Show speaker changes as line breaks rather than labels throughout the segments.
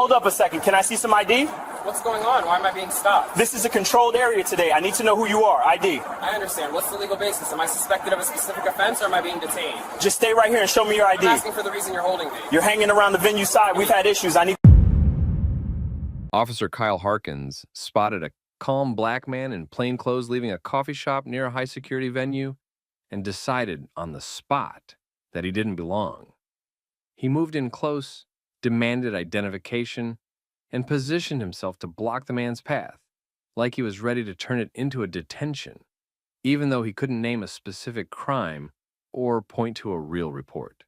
hold up a second. Can I see some ID?
What's going on? Why am I being stopped?
This is a controlled area today. I need to know who you are. ID.
I understand. What's the legal basis? Am I suspected of a specific offense or am I being detained?
Just stay right here and show me your ID.
I'm asking for the reason you're holding me.
You're hanging around the venue side. We've had issues. I need...
Officer Kyle Harkins spotted a calm black man in plain clothes leaving a coffee shop near a high-security venue and decided on the spot that he didn't belong. He moved in close, demanded identification, and positioned himself to block the man's path, like he was ready to turn it into a detention, even though he couldn't name a specific crime or point to a real report.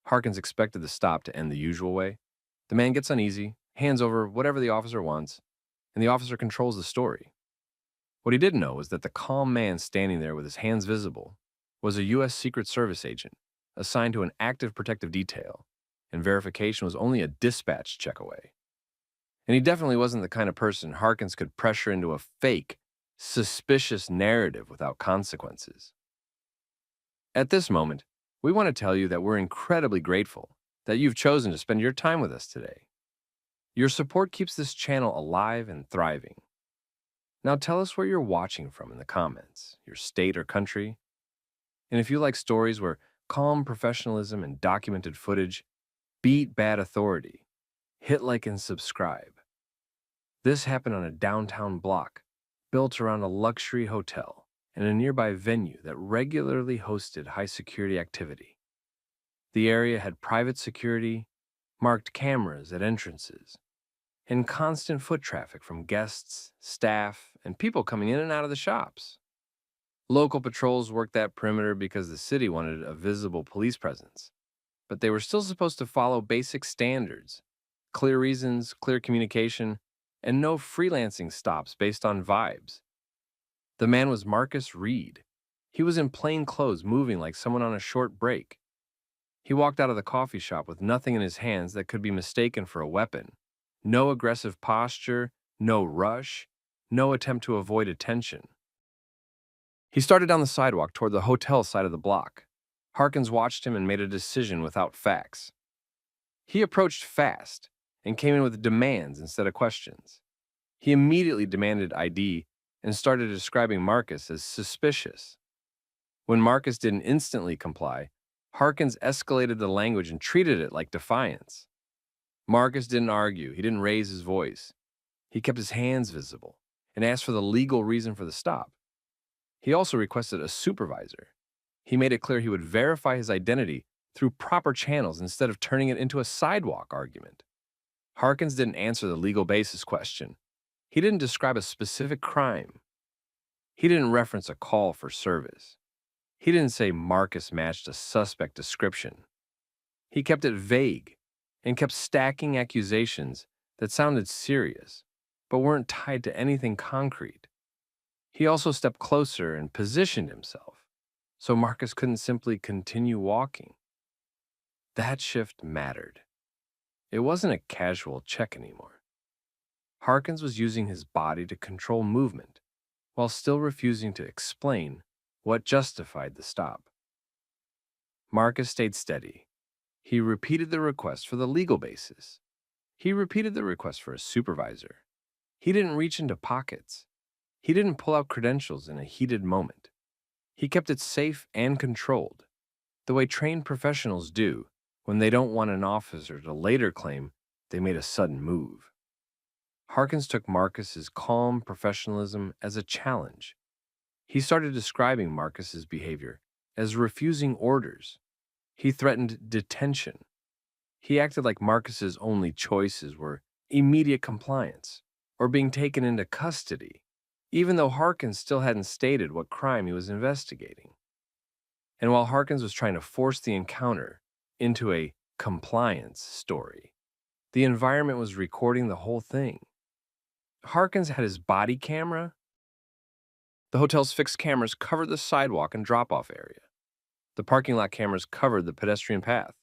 Harkins expected the stop to end the usual way. The man gets uneasy, hands over whatever the officer wants, and the officer controls the story. What he didn't know was that the calm man standing there with his hands visible was a U.S. Secret Service agent assigned to an active protective detail, and verification was only a dispatch check away. And he definitely wasn't the kind of person Harkins could pressure into a fake, suspicious narrative without consequences. At this moment, we want to tell you that we're incredibly grateful that you've chosen to spend your time with us today. Your support keeps this channel alive and thriving. Now tell us where you're watching from in the comments, your state or country. And if you like stories where calm professionalism and documented footage beat bad authority, hit like and subscribe. This happened on a downtown block built around a luxury hotel and a nearby venue that regularly hosted high-security activity. The area had private security, marked cameras at entrances, and constant foot traffic from guests, staff, and people coming in and out of the shops. Local patrols worked that perimeter because the city wanted a visible police presence, but they were still supposed to follow basic standards: clear reasons, clear communication, and no freelancing stops based on vibes. The man was Marcus Reed. He was in plain clothes, moving like someone on a short break. He walked out of the coffee shop with nothing in his hands that could be mistaken for a weapon. No aggressive posture, no rush, no attempt to avoid attention. He started down the sidewalk toward the hotel side of the block. Harkins watched him and made a decision without facts. He approached fast and came in with demands instead of questions. He immediately demanded ID and started describing Marcus as suspicious. When Marcus didn't instantly comply, Harkins escalated the language and treated it like defiance. Marcus didn't argue. He didn't raise his voice. He kept his hands visible and asked for the legal reason for the stop. He also requested a supervisor. He made it clear he would verify his identity through proper channels instead of turning it into a sidewalk argument. Harkins didn't answer the legal basis question. He didn't describe a specific crime. He didn't reference a call for service. He didn't say Marcus matched a suspect description. He kept it vague and kept stacking accusations that sounded serious, but weren't tied to anything concrete. He also stepped closer and positioned himself, so Marcus couldn't simply continue walking. That shift mattered. It wasn't a casual check anymore. Harkins was using his body to control movement, while still refusing to explain what justified the stop. Marcus stayed steady. He repeated the request for the legal basis. He repeated the request for a supervisor. He didn't reach into pockets. He didn't pull out credentials in a heated moment. He kept it safe and controlled, the way trained professionals do when they don't want an officer to later claim they made a sudden move. Harkins took Marcus's calm professionalism as a challenge. He started describing Marcus's behavior as refusing orders. He threatened detention. He acted like Marcus's only choices were immediate compliance or being taken into custody, even though Harkins still hadn't stated what crime he was investigating. And while Harkins was trying to force the encounter into a compliance story, the environment was recording the whole thing. Harkins had his body camera. The hotel's fixed cameras covered the sidewalk and drop-off area. The parking lot cameras covered the pedestrian path.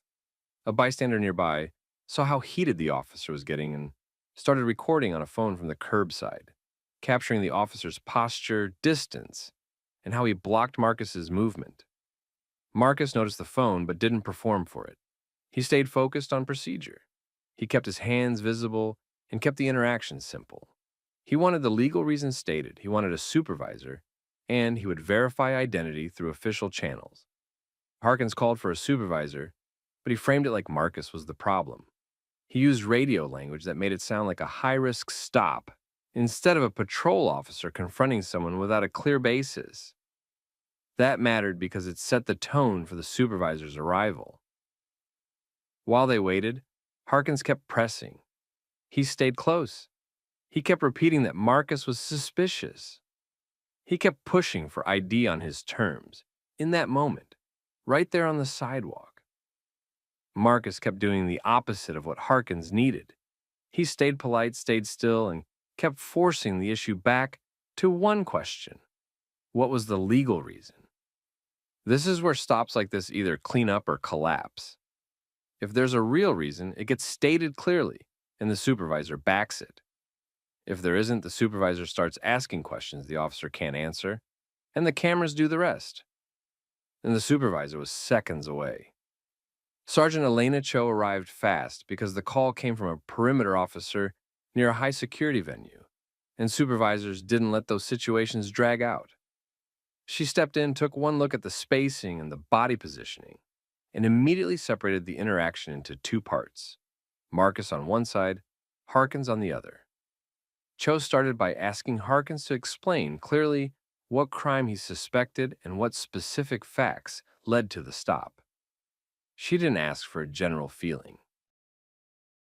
A bystander nearby saw how heated the officer was getting and started recording on a phone from the curbside, capturing the officer's posture, distance, and how he blocked Marcus's movement. Marcus noticed the phone but didn't perform for it. He stayed focused on procedure. He kept his hands visible and kept the interaction simple. He wanted the legal reason stated, he wanted a supervisor, and he would verify identity through official channels. Harkins called for a supervisor, but he framed it like Marcus was the problem. He used radio language that made it sound like a high-risk stop instead of a patrol officer confronting someone without a clear basis. That mattered because it set the tone for the supervisor's arrival. While they waited, Harkins kept pressing. He stayed close. He kept repeating that Marcus was suspicious. He kept pushing for ID on his terms, in that moment, right there on the sidewalk. Marcus kept doing the opposite of what Harkins needed. He stayed polite, stayed still, and kept forcing the issue back to one question. What was the legal reason? This is where stops like this either clean up or collapse. If there's a real reason, it gets stated clearly, and the supervisor backs it. If there isn't, the supervisor starts asking questions the officer can't answer, and the cameras do the rest. And the supervisor was seconds away. Sergeant Elena Cho arrived fast because the call came from a perimeter officer near a high-security venue, and supervisors didn't let those situations drag out. She stepped in, took one look at the spacing and the body positioning, and immediately separated the interaction into two parts, Marcus on one side, Harkins on the other. Cho started by asking Harkins to explain clearly what crime he suspected and what specific facts led to the stop. She didn't ask for a general feeling.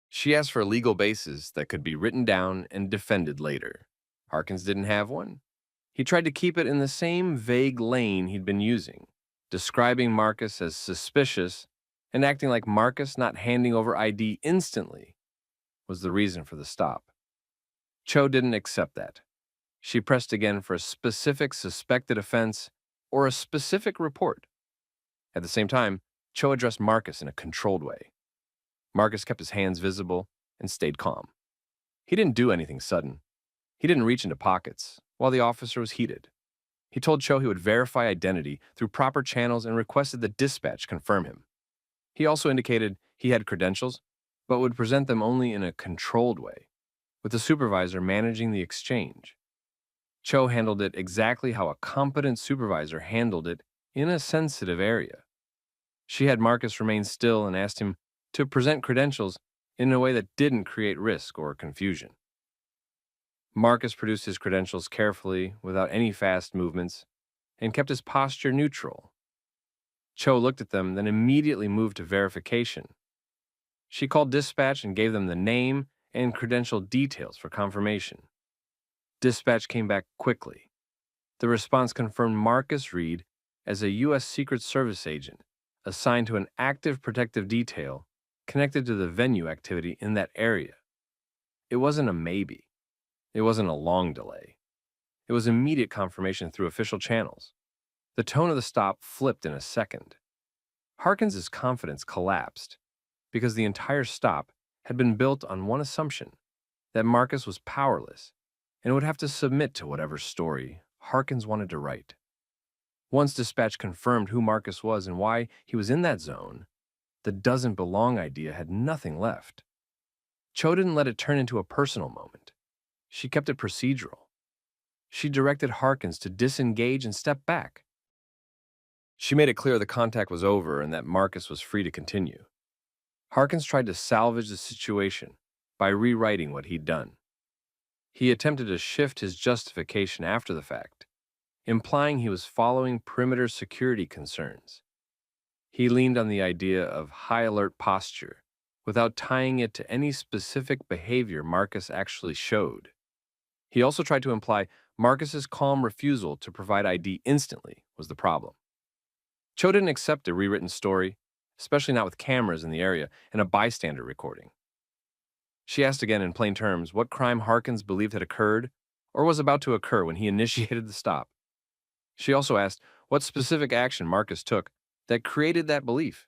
She asked for a legal basis that could be written down and defended later. Harkins didn't have one. He tried to keep it in the same vague lane he'd been using, describing Marcus as suspicious and acting like Marcus not handing over ID instantly was the reason for the stop. Cho didn't accept that. She pressed again for a specific suspected offense or a specific report. At the same time, Cho addressed Marcus in a controlled way. Marcus kept his hands visible and stayed calm. He didn't do anything sudden. He didn't reach into pockets while the officer was heated. He told Cho he would verify identity through proper channels and requested that dispatch confirm him. He also indicated he had credentials, but would present them only in a controlled way, with the supervisor managing the exchange. Cho handled it exactly how a competent supervisor handled it in a sensitive area. She had Marcus remain still and asked him to present credentials in a way that didn't create risk or confusion. Marcus produced his credentials carefully, without any fast movements, and kept his posture neutral. Cho looked at them, then immediately moved to verification. She called dispatch and gave them the name and credential details for confirmation. Dispatch came back quickly. The response confirmed Marcus Reed as a U.S. Secret Service agent assigned to an active protective detail connected to the venue activity in that area. It wasn't a maybe. It wasn't a long delay. It was immediate confirmation through official channels. The tone of the stop flipped in a second. Harkins's confidence collapsed because the entire stop had been built on one assumption, that Marcus was powerless and would have to submit to whatever story Harkins wanted to write. Once dispatch confirmed who Marcus was and why he was in that zone, the doesn't belong idea had nothing left. Cho didn't let it turn into a personal moment. She kept it procedural. She directed Harkins to disengage and step back. She made it clear the contact was over and that Marcus was free to continue. Harkins tried to salvage the situation by rewriting what he'd done. He attempted to shift his justification after the fact, implying he was following perimeter security concerns. He leaned on the idea of high alert posture without tying it to any specific behavior Marcus actually showed. He also tried to imply Marcus's calm refusal to provide ID instantly was the problem. Cho didn't accept a rewritten story, especially not with cameras in the area and a bystander recording. She asked again in plain terms what crime Harkins believed had occurred or was about to occur when he initiated the stop. She also asked what specific action Marcus took that created that belief.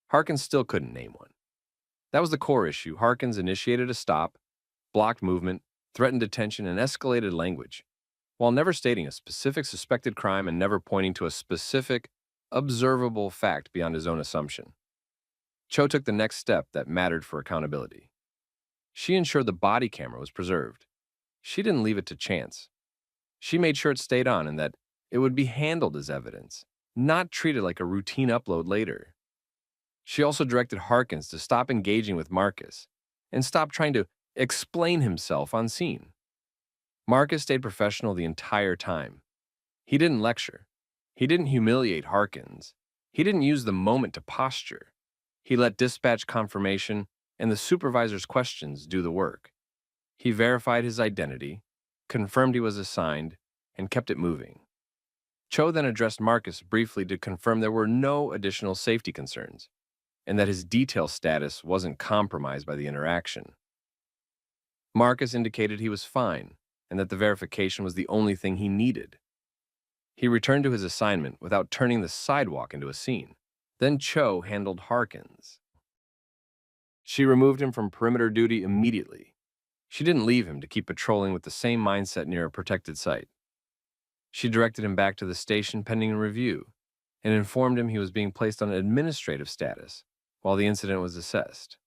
Harkins still couldn't name one. That was the core issue. Harkins initiated a stop, blocked movement, threatened detention, and escalated language, while never stating a specific suspected crime and never pointing to a specific, observable fact beyond his own assumption. Cho took the next step that mattered for accountability. She ensured the body camera was preserved. She didn't leave it to chance. She made sure it stayed on and that it would be handled as evidence, not treated like a routine upload later. She also directed Harkins to stop engaging with Marcus and stop trying to explain himself on scene. Marcus stayed professional the entire time. He didn't lecture. He didn't humiliate Harkins. He didn't use the moment to posture. He let dispatch confirmation and the supervisor's questions do the work. He verified his identity, confirmed he was assigned, and kept it moving. Cho then addressed Marcus briefly to confirm there were no additional safety concerns and that his detail status wasn't compromised by the interaction. Marcus indicated he was fine and that the verification was the only thing he needed. He returned to his assignment without turning the sidewalk into a scene. Then Cho handled Harkins. She removed him from perimeter duty immediately. She didn't leave him to keep patrolling with the same mindset near a protected site. She directed him back to the station pending a review and informed him he was being placed on administrative status while the incident was assessed.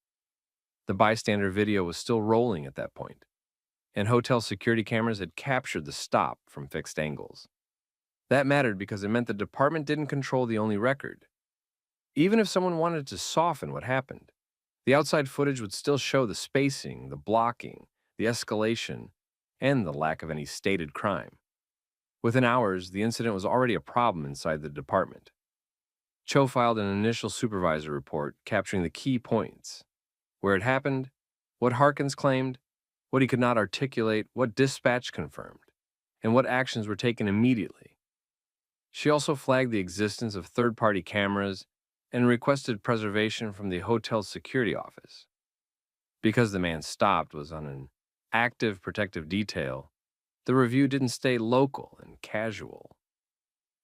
The bystander video was still rolling at that point, and hotel security cameras had captured the stop from fixed angles. That mattered because it meant the department didn't control the only record. Even if someone wanted to soften what happened, the outside footage would still show the spacing, the blocking, the escalation, and the lack of any stated crime. Within hours, the incident was already a problem inside the department. Cho filed an initial supervisor report capturing the key points: where it happened, what Harkins claimed, what he could not articulate, what dispatch confirmed, and what actions were taken immediately. She also flagged the existence of third-party cameras and requested preservation from the hotel's security office. Because the man stopped was on an active protective detail, the review didn't stay local and casual.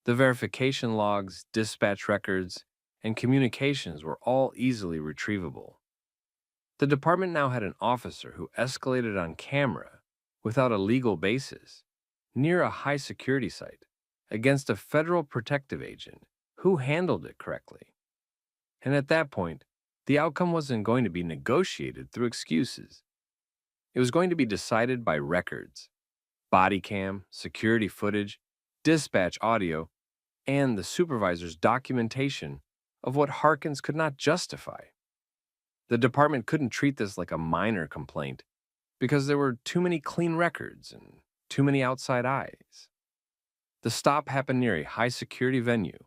The verification logs, dispatch records, and communications were all easily retrievable. The department now had an officer who escalated on camera without a legal basis near a high-security site against a federal protective agent who handled it correctly. And at that point, the outcome wasn't going to be negotiated through excuses. It was going to be decided by records, body cam, security footage, dispatch audio, and the supervisor's documentation of what Harkins could not justify. The department couldn't treat this like a minor complaint because there were too many clean records and too many outside eyes. The stop happened near a high-security venue.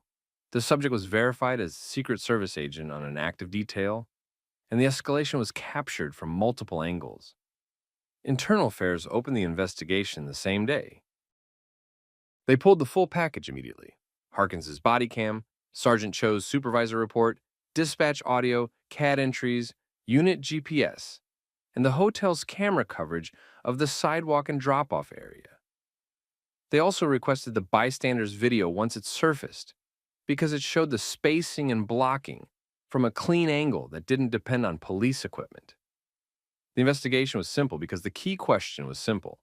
The subject was verified as a Secret Service agent on an active detail, and the escalation was captured from multiple angles. Internal Affairs opened the investigation the same day. They pulled the full package immediately: Harkins's body cam, Sergeant Cho's supervisor report, dispatch audio, CAD entries, unit GPS, and the hotel's camera coverage of the sidewalk and drop-off area. They also requested the bystander's video once it surfaced, because it showed the spacing and blocking from a clean angle that didn't depend on police equipment. The investigation was simple because the key question was simple: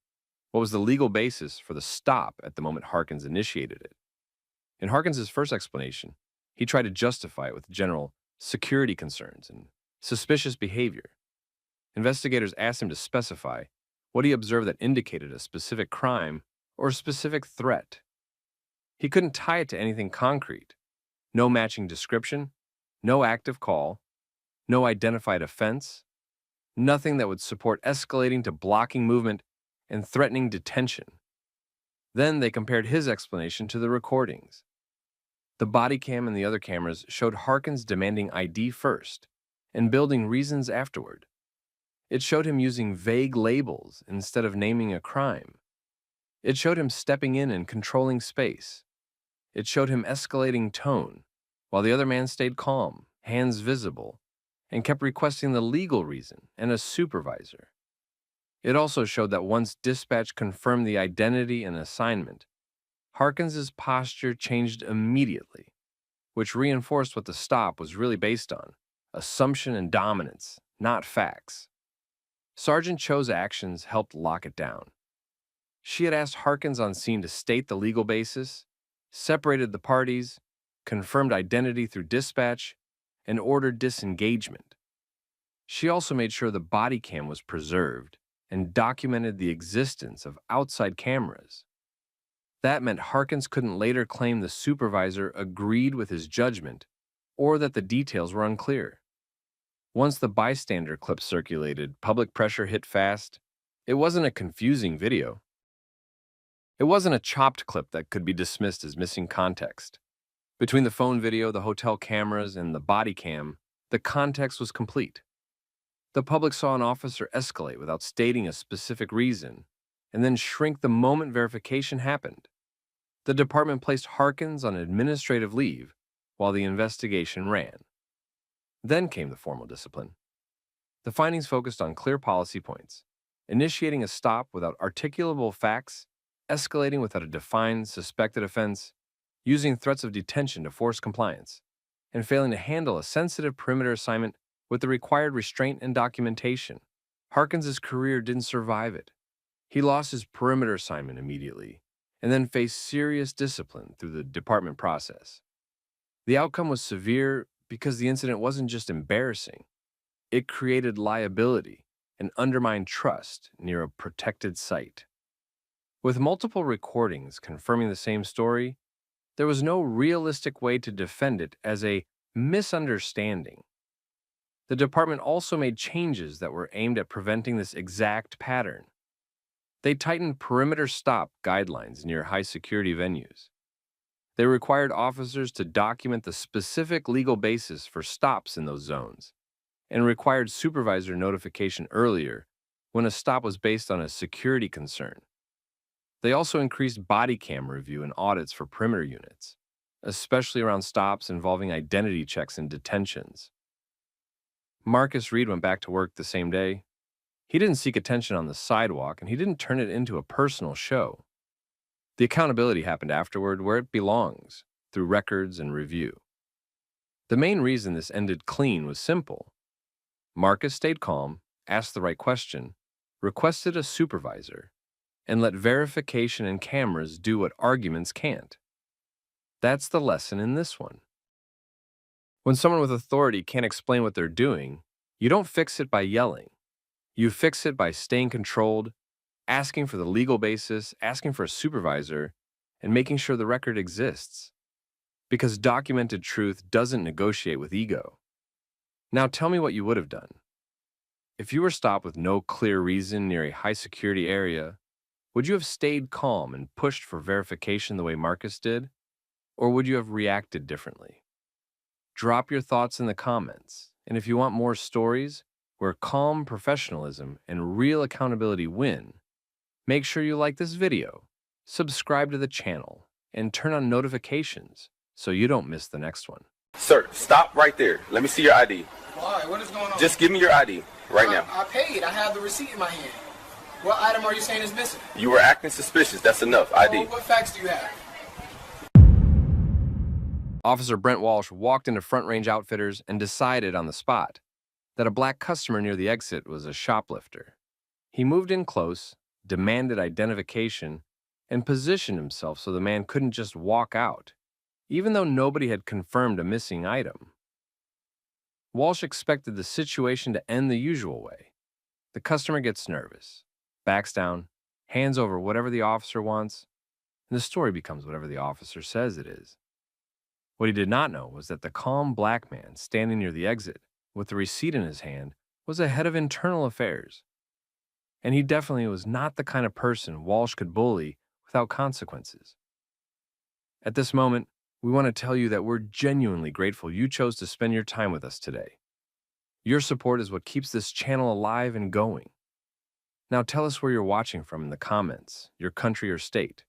what was the legal basis for the stop at the moment Harkins initiated it? In Harkins's first explanation, he tried to justify it with general security concerns and suspicious behavior. Investigators asked him to specify what he observed that indicated a specific crime or a specific threat. He couldn't tie it to anything concrete. No matching description, no active call, no identified offense, nothing that would support escalating to blocking movement and threatening detention. Then they compared his explanation to the recordings. The body cam and the other cameras showed Harkins demanding ID first and building reasons afterward. It showed him using vague labels instead of naming a crime. It showed him stepping in and controlling space. It showed him escalating tone, while the other man stayed calm, hands visible, and kept requesting the legal reason and a supervisor. It also showed that once dispatch confirmed the identity and assignment, Harkins's posture changed immediately, which reinforced what the stop was really based on: assumption and dominance, not facts. Sergeant Cho's actions helped lock it down. She had asked Harkins on scene to state the legal basis, separated the parties, confirmed identity through dispatch, and ordered disengagement. She also made sure the body cam was preserved and documented the existence of outside cameras. That meant Harkins couldn't later claim the supervisor agreed with his judgment or that the details were unclear. Once the bystander clip circulated, public pressure hit fast. It wasn't a confusing video. It wasn't a chopped clip that could be dismissed as missing context. Between the phone video, the hotel cameras, and the body cam, the context was complete. The public saw an officer escalate without stating a specific reason, and then shrink the moment verification happened. The department placed Harkins on administrative leave while the investigation ran. Then came the formal discipline. The findings focused on clear policy points: initiating a stop without articulable facts, escalating without a defined suspected offense, using threats of detention to force compliance, and failing to handle a sensitive perimeter assignment with the required restraint and documentation. Harkins's career didn't survive it. He lost his perimeter assignment immediately, and then faced serious discipline through the department process. The outcome was severe because the incident wasn't just embarrassing. It created liability and undermined trust near a protected site. With multiple recordings confirming the same story, there was no realistic way to defend it as a misunderstanding. The department also made changes that were aimed at preventing this exact pattern. They tightened perimeter stop guidelines near high-security venues. They required officers to document the specific legal basis for stops in those zones, and required supervisor notification earlier when a stop was based on a security concern. They also increased body cam review and audits for perimeter units, especially around stops involving identity checks and detentions. Marcus Reed went back to work the same day. He didn't seek attention on the sidewalk, and he didn't turn it into a personal show. The accountability happened afterward, where it belongs, through records and review. The main reason this ended clean was simple. Marcus stayed calm, asked the right question, requested a supervisor, and let verification and cameras do what arguments can't. That's the lesson in this one. When someone with authority can't explain what they're doing, you don't fix it by yelling. You fix it by staying controlled, asking for the legal basis, asking for a supervisor, and making sure the record exists. Because documented truth doesn't negotiate with ego. Now tell me what you would have done. If you were stopped with no clear reason near a high-security area, would you have stayed calm and pushed for verification the way Marcus did? Or would you have reacted differently? Drop your thoughts in the comments, and if you want more stories where calm professionalism and real accountability win, make sure you like this video, subscribe to the channel, and turn on notifications so you don't miss the next one.
Sir, stop right there. Let me see your ID.
Why? What is going on?
Just give me your ID right now.
I paid. I have the receipt in my hand. What item are you saying is missing?
You were acting suspicious. That's enough. ID.
What facts do you have?
Officer Brent Walsh walked into Front Range Outfitters and decided on the spot that a black customer near the exit was a shoplifter. He moved in close, demanded identification, and positioned himself so the man couldn't just walk out, even though nobody had confirmed a missing item. Walsh expected the situation to end the usual way. The customer gets nervous, backs down, hands over whatever the officer wants, and the story becomes whatever the officer says it is. What he did not know was that the calm black man standing near the exit with the receipt in his hand was a head of internal affairs. And he definitely was not the kind of person Walsh could bully without consequences. At this moment, we want to tell you that we're genuinely grateful you chose to spend your time with us today. Your support is what keeps this channel alive and going. Now tell us where you're watching from in the comments, your country or state.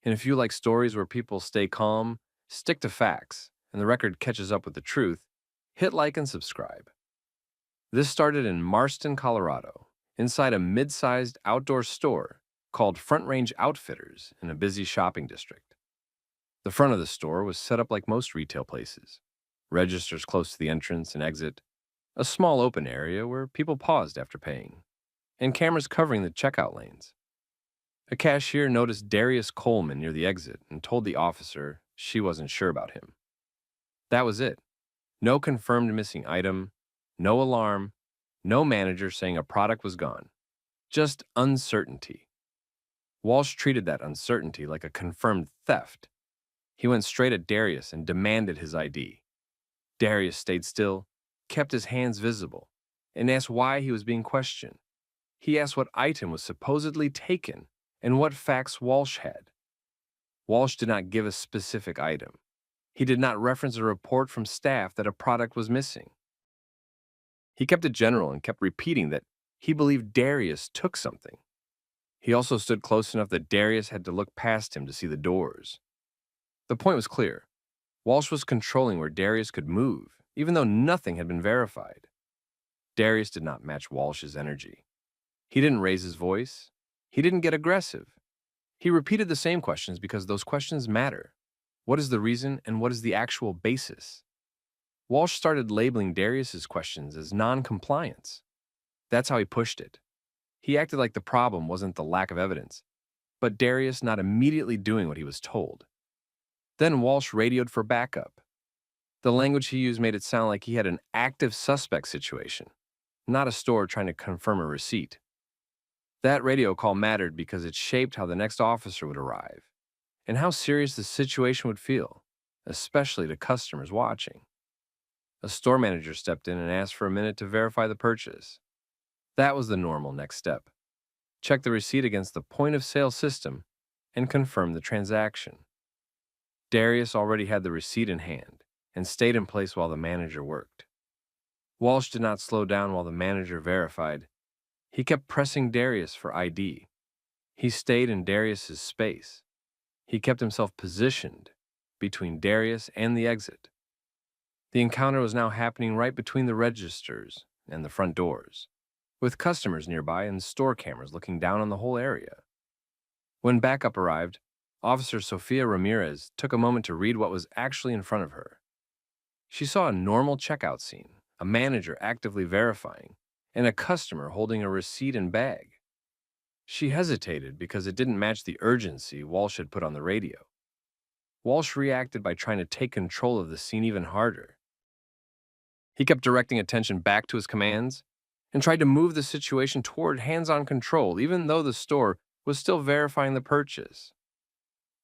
And if you like stories where people stay calm, stick to facts, and the record catches up with the truth, hit like and subscribe. This started in Marston, Colorado, inside a mid-sized outdoor store called Front Range Outfitters in a busy shopping district. The front of the store was set up like most retail places, registers close to the entrance and exit, a small open area where people paused after paying, and cameras covering the checkout lanes. A cashier noticed Darius Coleman near the exit and told the officer she wasn't sure about him. That was it. No confirmed missing item, no alarm, no manager saying a product was gone. Just uncertainty. Walsh treated that uncertainty like a confirmed theft. He went straight at Darius and demanded his ID. Darius stayed still, kept his hands visible, and asked why he was being questioned. He asked what item was supposedly taken and what facts Walsh had. Walsh did not give a specific item. He did not reference a report from staff that a product was missing. He kept it general and kept repeating that he believed Darius took something. He also stood close enough that Darius had to look past him to see the doors. The point was clear. Walsh was controlling where Darius could move, even though nothing had been verified. Darius did not match Walsh's energy. He didn't raise his voice. He didn't get aggressive. He repeated the same questions because those questions matter. What is the reason and what is the actual basis? Walsh started labeling Darius's questions as non-compliance. That's how he pushed it. He acted like the problem wasn't the lack of evidence, but Darius not immediately doing what he was told. Then Walsh radioed for backup. The language he used made it sound like he had an active suspect situation, not a store trying to confirm a receipt. That radio call mattered because it shaped how the next officer would arrive and how serious the situation would feel, especially to customers watching. A store manager stepped in and asked for a minute to verify the purchase. That was the normal next step. Check the receipt against the point-of-sale system and confirm the transaction. Darius already had the receipt in hand and stayed in place while the manager worked. Walsh did not slow down while the manager verified. He kept pressing Darius for ID. He stayed in Darius's space. He kept himself positioned between Darius and the exit. The encounter was now happening right between the registers and the front doors, with customers nearby and store cameras looking down on the whole area. When backup arrived, Officer Sofia Ramirez took a moment to read what was actually in front of her. She saw a normal checkout scene, a manager actively verifying, and a customer holding a receipt and bag. She hesitated because it didn't match the urgency Walsh had put on the radio. Walsh reacted by trying to take control of the scene even harder. He kept directing attention back to his commands and tried to move the situation toward hands-on control, even though the store was still verifying the purchase.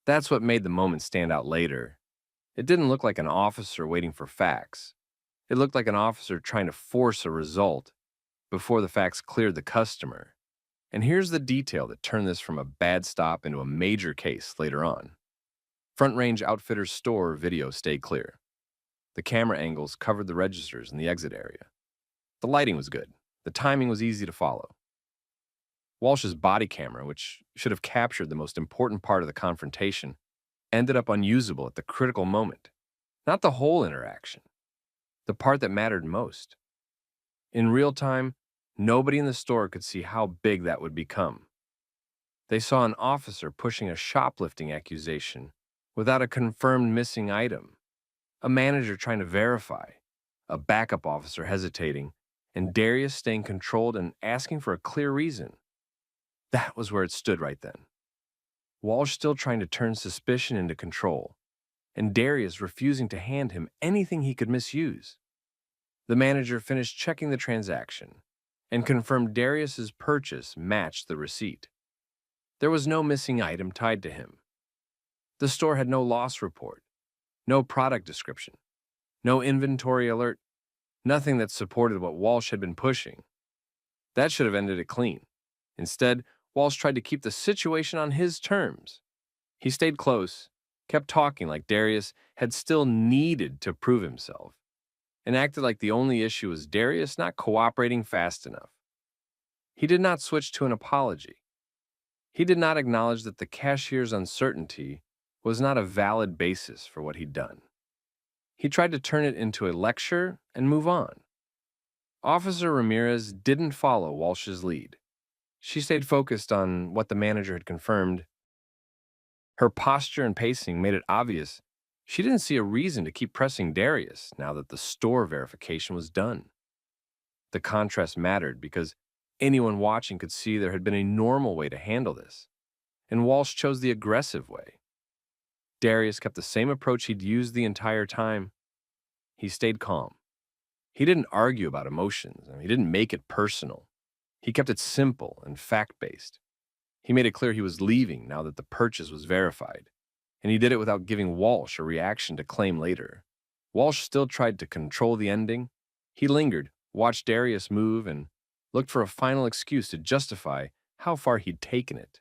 That's what made the moment stand out later. It didn't look like an officer waiting for facts. It looked like an officer trying to force a result before the facts cleared the customer. And here's the detail that turned this from a bad stop into a major case later on. Front Range Outfitters store video stayed clear. The camera angles covered the registers in the exit area. The lighting was good. The timing was easy to follow. Walsh's body camera, which should have captured the most important part of the confrontation, ended up unusable at the critical moment. Not the whole interaction, the part that mattered most. In real time, nobody in the store could see how big that would become. They saw an officer pushing a shoplifting accusation without a confirmed missing item, a manager trying to verify, a backup officer hesitating, and Darius staying controlled and asking for a clear reason. That was where it stood right then. Walsh still trying to turn suspicion into control, and Darius refusing to hand him anything he could misuse. The manager finished checking the transaction and confirmed Darius's purchase matched the receipt. There was no missing item tied to him. The store had no loss report, no product description, no inventory alert, nothing that supported what Walsh had been pushing. That should have ended it clean. Instead, Walsh tried to keep the situation on his terms. He stayed close, kept talking like Darius had still needed to prove himself, and acted like the only issue was Darius not cooperating fast enough. He did not switch to an apology. He did not acknowledge that the cashier's uncertainty was not a valid basis for what he'd done. He tried to turn it into a lecture and move on. Officer Ramirez didn't follow Walsh's lead. She stayed focused on what the manager had confirmed. Her posture and pacing made it obvious she didn't see a reason to keep pressing Darius now that the store verification was done. The contrast mattered because anyone watching could see there had been a normal way to handle this, and Walsh chose the aggressive way. Darius kept the same approach he'd used the entire time. he stayed calm. He didn't argue about emotions, and he didn't make it personal. He kept it simple and fact-based. He made it clear he was leaving now that the purchase was verified, and he did it without giving Walsh a reaction to claim later. Walsh still tried to control the ending. He lingered, watched Darius move, and looked for a final excuse to justify how far he'd taken it.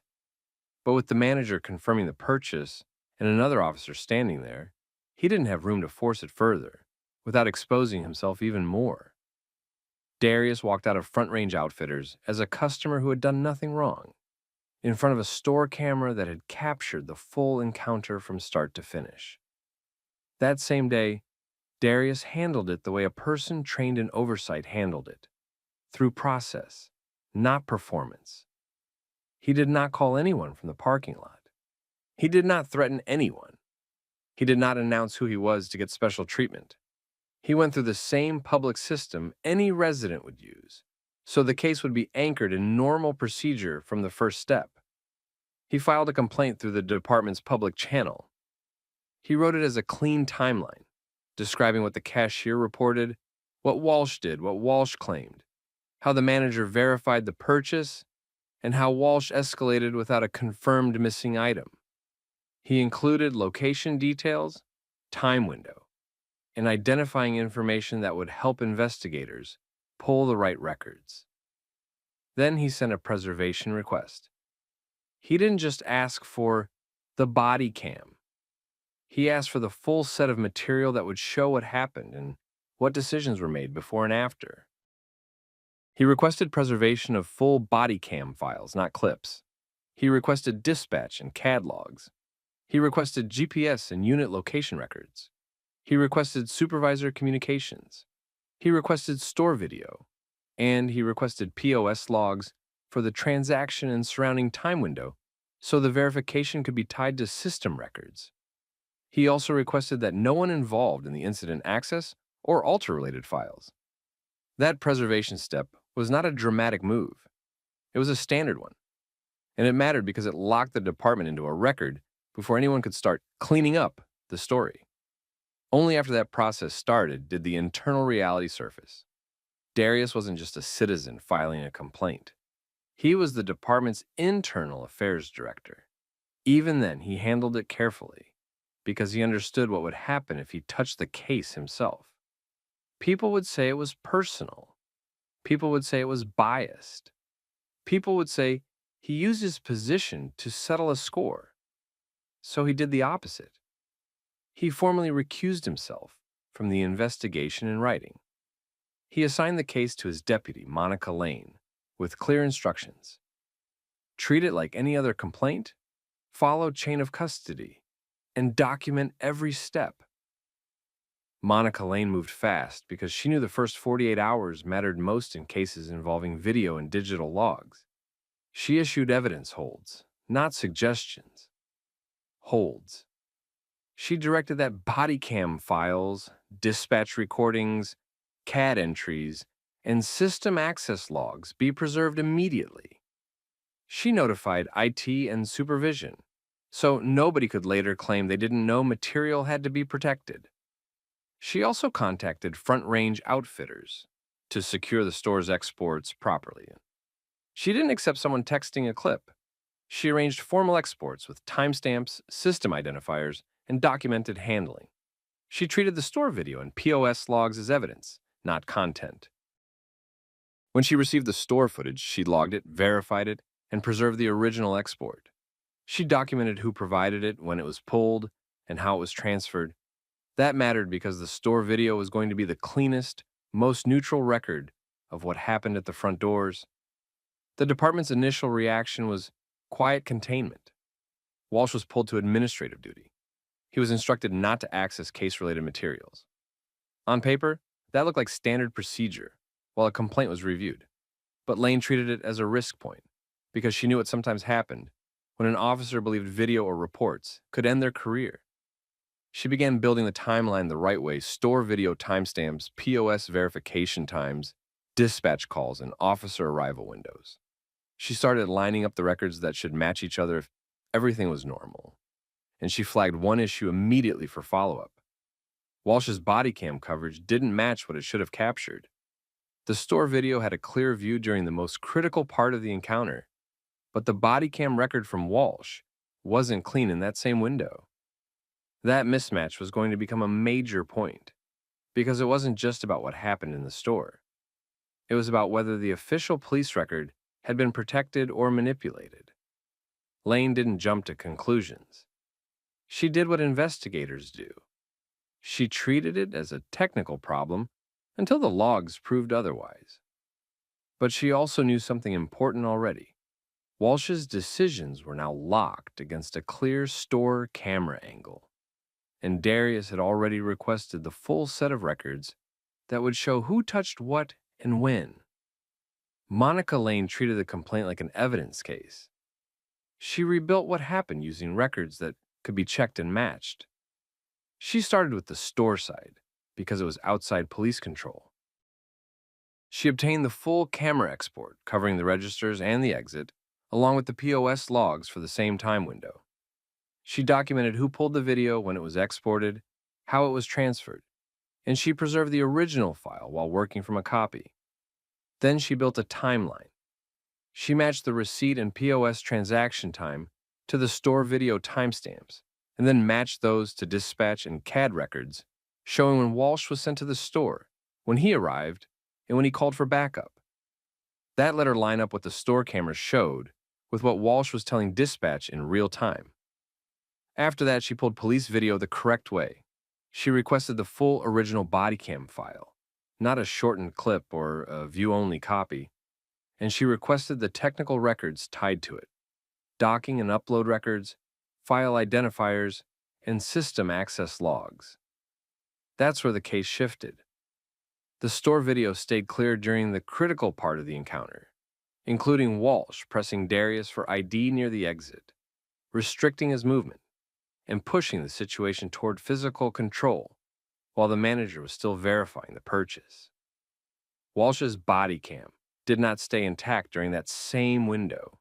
But with the manager confirming the purchase and another officer standing there, he didn't have room to force it further without exposing himself even more. Darius walked out of Front Range Outfitters as a customer who had done nothing wrong, in front of a store camera that had captured the full encounter from start to finish. That same day, Darius handled it the way a person trained in oversight handled it, through process, not performance. He did not call anyone from the parking lot. He did not threaten anyone. He did not announce who he was to get special treatment. He went through the same public system any resident would use, so the case would be anchored in normal procedure from the first step. He filed a complaint through the department's public channel. He wrote it as a clean timeline, describing what the cashier reported, what Walsh did, what Walsh claimed, how the manager verified the purchase, and how Walsh escalated without a confirmed missing item. He included location details, time window, and identifying information that would help investigators pull the right records. Then he sent a preservation request. He didn't just ask for the body cam. He asked for the full set of material that would show what happened and what decisions were made before and after. He requested preservation of full body cam files, not clips. He requested dispatch and CAD logs. He requested GPS and unit location records. He requested supervisor communications. He requested store video. And he requested POS logs for the transaction and surrounding time window so the verification could be tied to system records. He also requested that no one involved in the incident access or alter related files. That preservation step was not a dramatic move. It was a standard one. And it mattered because it locked the department into a record before anyone could start cleaning up the story. Only after that process started did the internal reality surface. Darius wasn't just a citizen filing a complaint. He was the department's internal affairs director. Even then, he handled it carefully because he understood what would happen if he touched the case himself. People would say it was personal. People would say it was biased. People would say he used his position to settle a score. So he did the opposite. He formally recused himself from the investigation in writing. He assigned the case to his deputy, Monica Lane, with clear instructions. Treat it like any other complaint, follow chain of custody, and document every step. Monica Lane moved fast because she knew the first 48 hours mattered most in cases involving video and digital logs. She issued evidence holds, not suggestions. Holds. She directed that body cam files, dispatch recordings, CAD entries, and system access logs be preserved immediately. She notified IT and supervision, so nobody could later claim they didn't know material had to be protected. She also contacted Front Range Outfitters to secure the store's exports properly. She didn't accept someone texting a clip. She arranged formal exports with timestamps, system identifiers, and documented handling. She treated the store video and POS logs as evidence, not content. When she received the store footage, she logged it, verified it, and preserved the original export. She documented who provided it, when it was pulled, and how it was transferred. That mattered because the store video was going to be the cleanest, most neutral record of what happened at the front doors. The department's initial reaction was quiet containment. Walsh was pulled to administrative duty. He was instructed not to access case-related materials. On paper, that looked like standard procedure while a complaint was reviewed. But Lane treated it as a risk point because she knew what sometimes happened when an officer believed video or reports could end their career. She began building the timeline the right way: store video timestamps, POS verification times, dispatch calls, and officer arrival windows. She started lining up the records that should match each other if everything was normal. And she flagged one issue immediately for follow-up. Walsh's body cam coverage didn't match what it should have captured. The store video had a clear view during the most critical part of the encounter, but the body cam record from Walsh wasn't clean in that same window. That mismatch was going to become a major point, because it wasn't just about what happened in the store. It was about whether the official police record had been protected or manipulated. Lane didn't jump to conclusions. She did what investigators do. She treated it as a technical problem until the logs proved otherwise. But she also knew something important already. Walsh's decisions were now locked against a clear store camera angle, and Darius had already requested the full set of records that would show who touched what and when. Monica Lane treated the complaint like an evidence case. She rebuilt what happened using records that could be checked and matched. She started with the store side, because it was outside police control. She obtained the full camera export covering the registers and the exit, along with the POS logs for the same time window. She documented who pulled the video when it was exported, how it was transferred, and she preserved the original file while working from a copy. Then she built a timeline. She matched the receipt and POS transaction time to the store video timestamps, and then matched those to dispatch and CAD records, showing when Walsh was sent to the store, when he arrived, and when he called for backup. That let her line up what the store cameras showed with what Walsh was telling dispatch in real time. After that, she pulled police video the correct way. She requested the full original Bodycam file, not a shortened clip or a view-only copy, and she requested the technical records tied to it, docking and upload records, file identifiers, and system access logs. That's where the case shifted. The store video stayed clear during the critical part of the encounter, including Walsh pressing Darius for ID near the exit, restricting his movement, and pushing the situation toward physical control while the manager was still verifying the purchase. Walsh's body cam did not stay intact during that same window.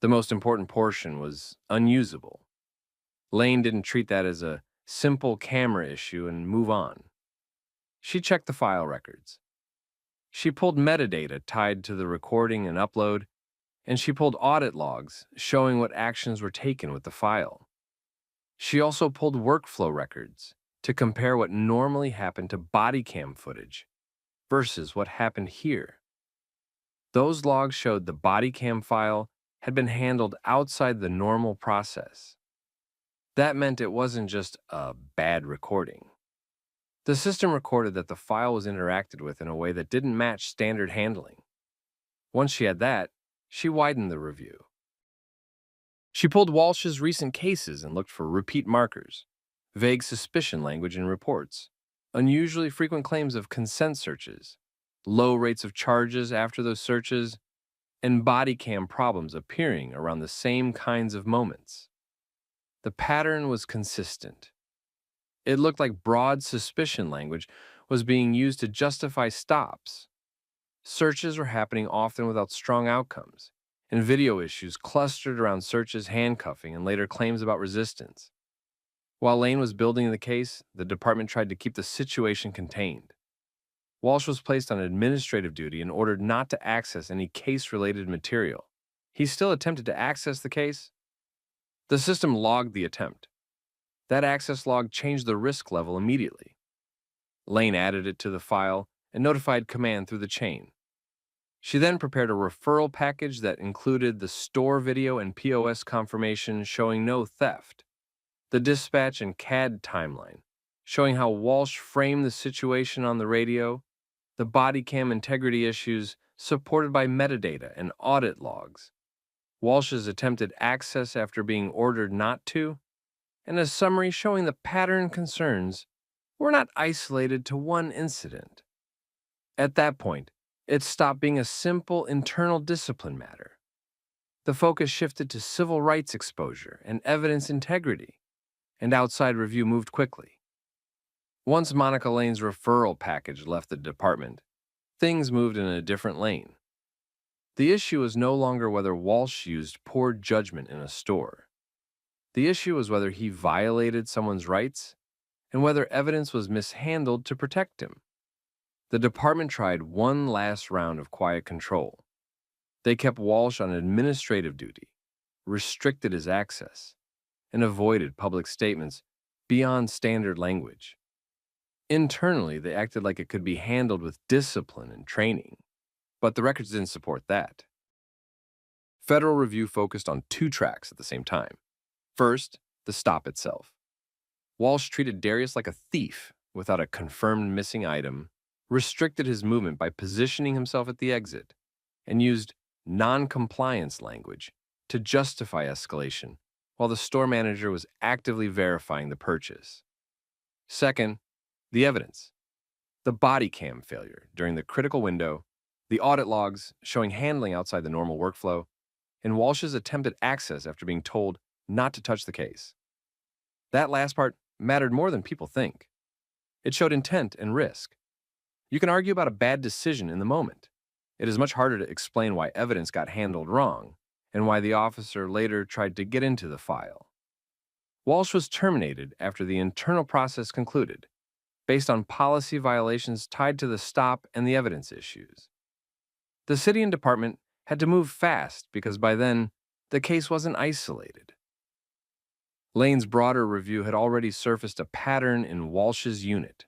The most important portion was unusable. Lane didn't treat that as a simple camera issue and move on. She checked the file records. She pulled metadata tied to the recording and upload, and she pulled audit logs showing what actions were taken with the file. She also pulled workflow records to compare what normally happened to body cam footage versus what happened here. Those logs showed the body cam file had been handled outside the normal process. That meant it wasn't just a bad recording. The system recorded that the file was interacted with in a way that didn't match standard handling. Once she had that, she widened the review. She pulled Walsh's recent cases and looked for repeat markers, vague suspicion language in reports, unusually frequent claims of consent searches, low rates of charges after those searches, and body cam problems appearing around the same kinds of moments. The pattern was consistent. It looked like broad suspicion language was being used to justify stops. Searches were happening often without strong outcomes, and video issues clustered around searches, handcuffing, and later claims about resistance. While Lane was building the case, the department tried to keep the situation contained. Walsh was placed on administrative duty and ordered not to access any case-related material. He still attempted to access the case. The system logged the attempt. That access log changed the risk level immediately. Lane added it to the file and notified command through the chain. She then prepared a referral package that included the store video and POS confirmation showing no theft, the dispatch and CAD timeline showing how Walsh framed the situation on the radio, the body cam integrity issues supported by metadata and audit logs, Walsh's attempted access after being ordered not to, and a summary showing the pattern concerns were not isolated to one incident. At that point, it stopped being a simple internal discipline matter. The focus shifted to civil rights exposure and evidence integrity, and outside review moved quickly. Once Monica Lane's referral package left the department, things moved in a different lane. The issue was no longer whether Walsh used poor judgment in a store. The issue was whether he violated someone's rights and whether evidence was mishandled to protect him. The department tried one last round of quiet control. They kept Walsh on administrative duty, restricted his access, and avoided public statements beyond standard language. Internally, they acted like it could be handled with discipline and training, but the records didn't support that. Federal review focused on two tracks at the same time. First, the stop itself. Walsh treated Darius like a thief without a confirmed missing item, restricted his movement by positioning himself at the exit, and used non-compliance language to justify escalation while the store manager was actively verifying the purchase. Second, the evidence. The body cam failure during the critical window, the audit logs showing handling outside the normal workflow, and Walsh's attempted access after being told not to touch the case. That last part mattered more than people think. It showed intent and risk. You can argue about a bad decision in the moment. It is much harder to explain why evidence got handled wrong and why the officer later tried to get into the file. Walsh was terminated after the internal process concluded, based on policy violations tied to the stop and the evidence issues. The city and department had to move fast because by then, the case wasn't isolated. Lane's broader review had already surfaced a pattern in Walsh's unit: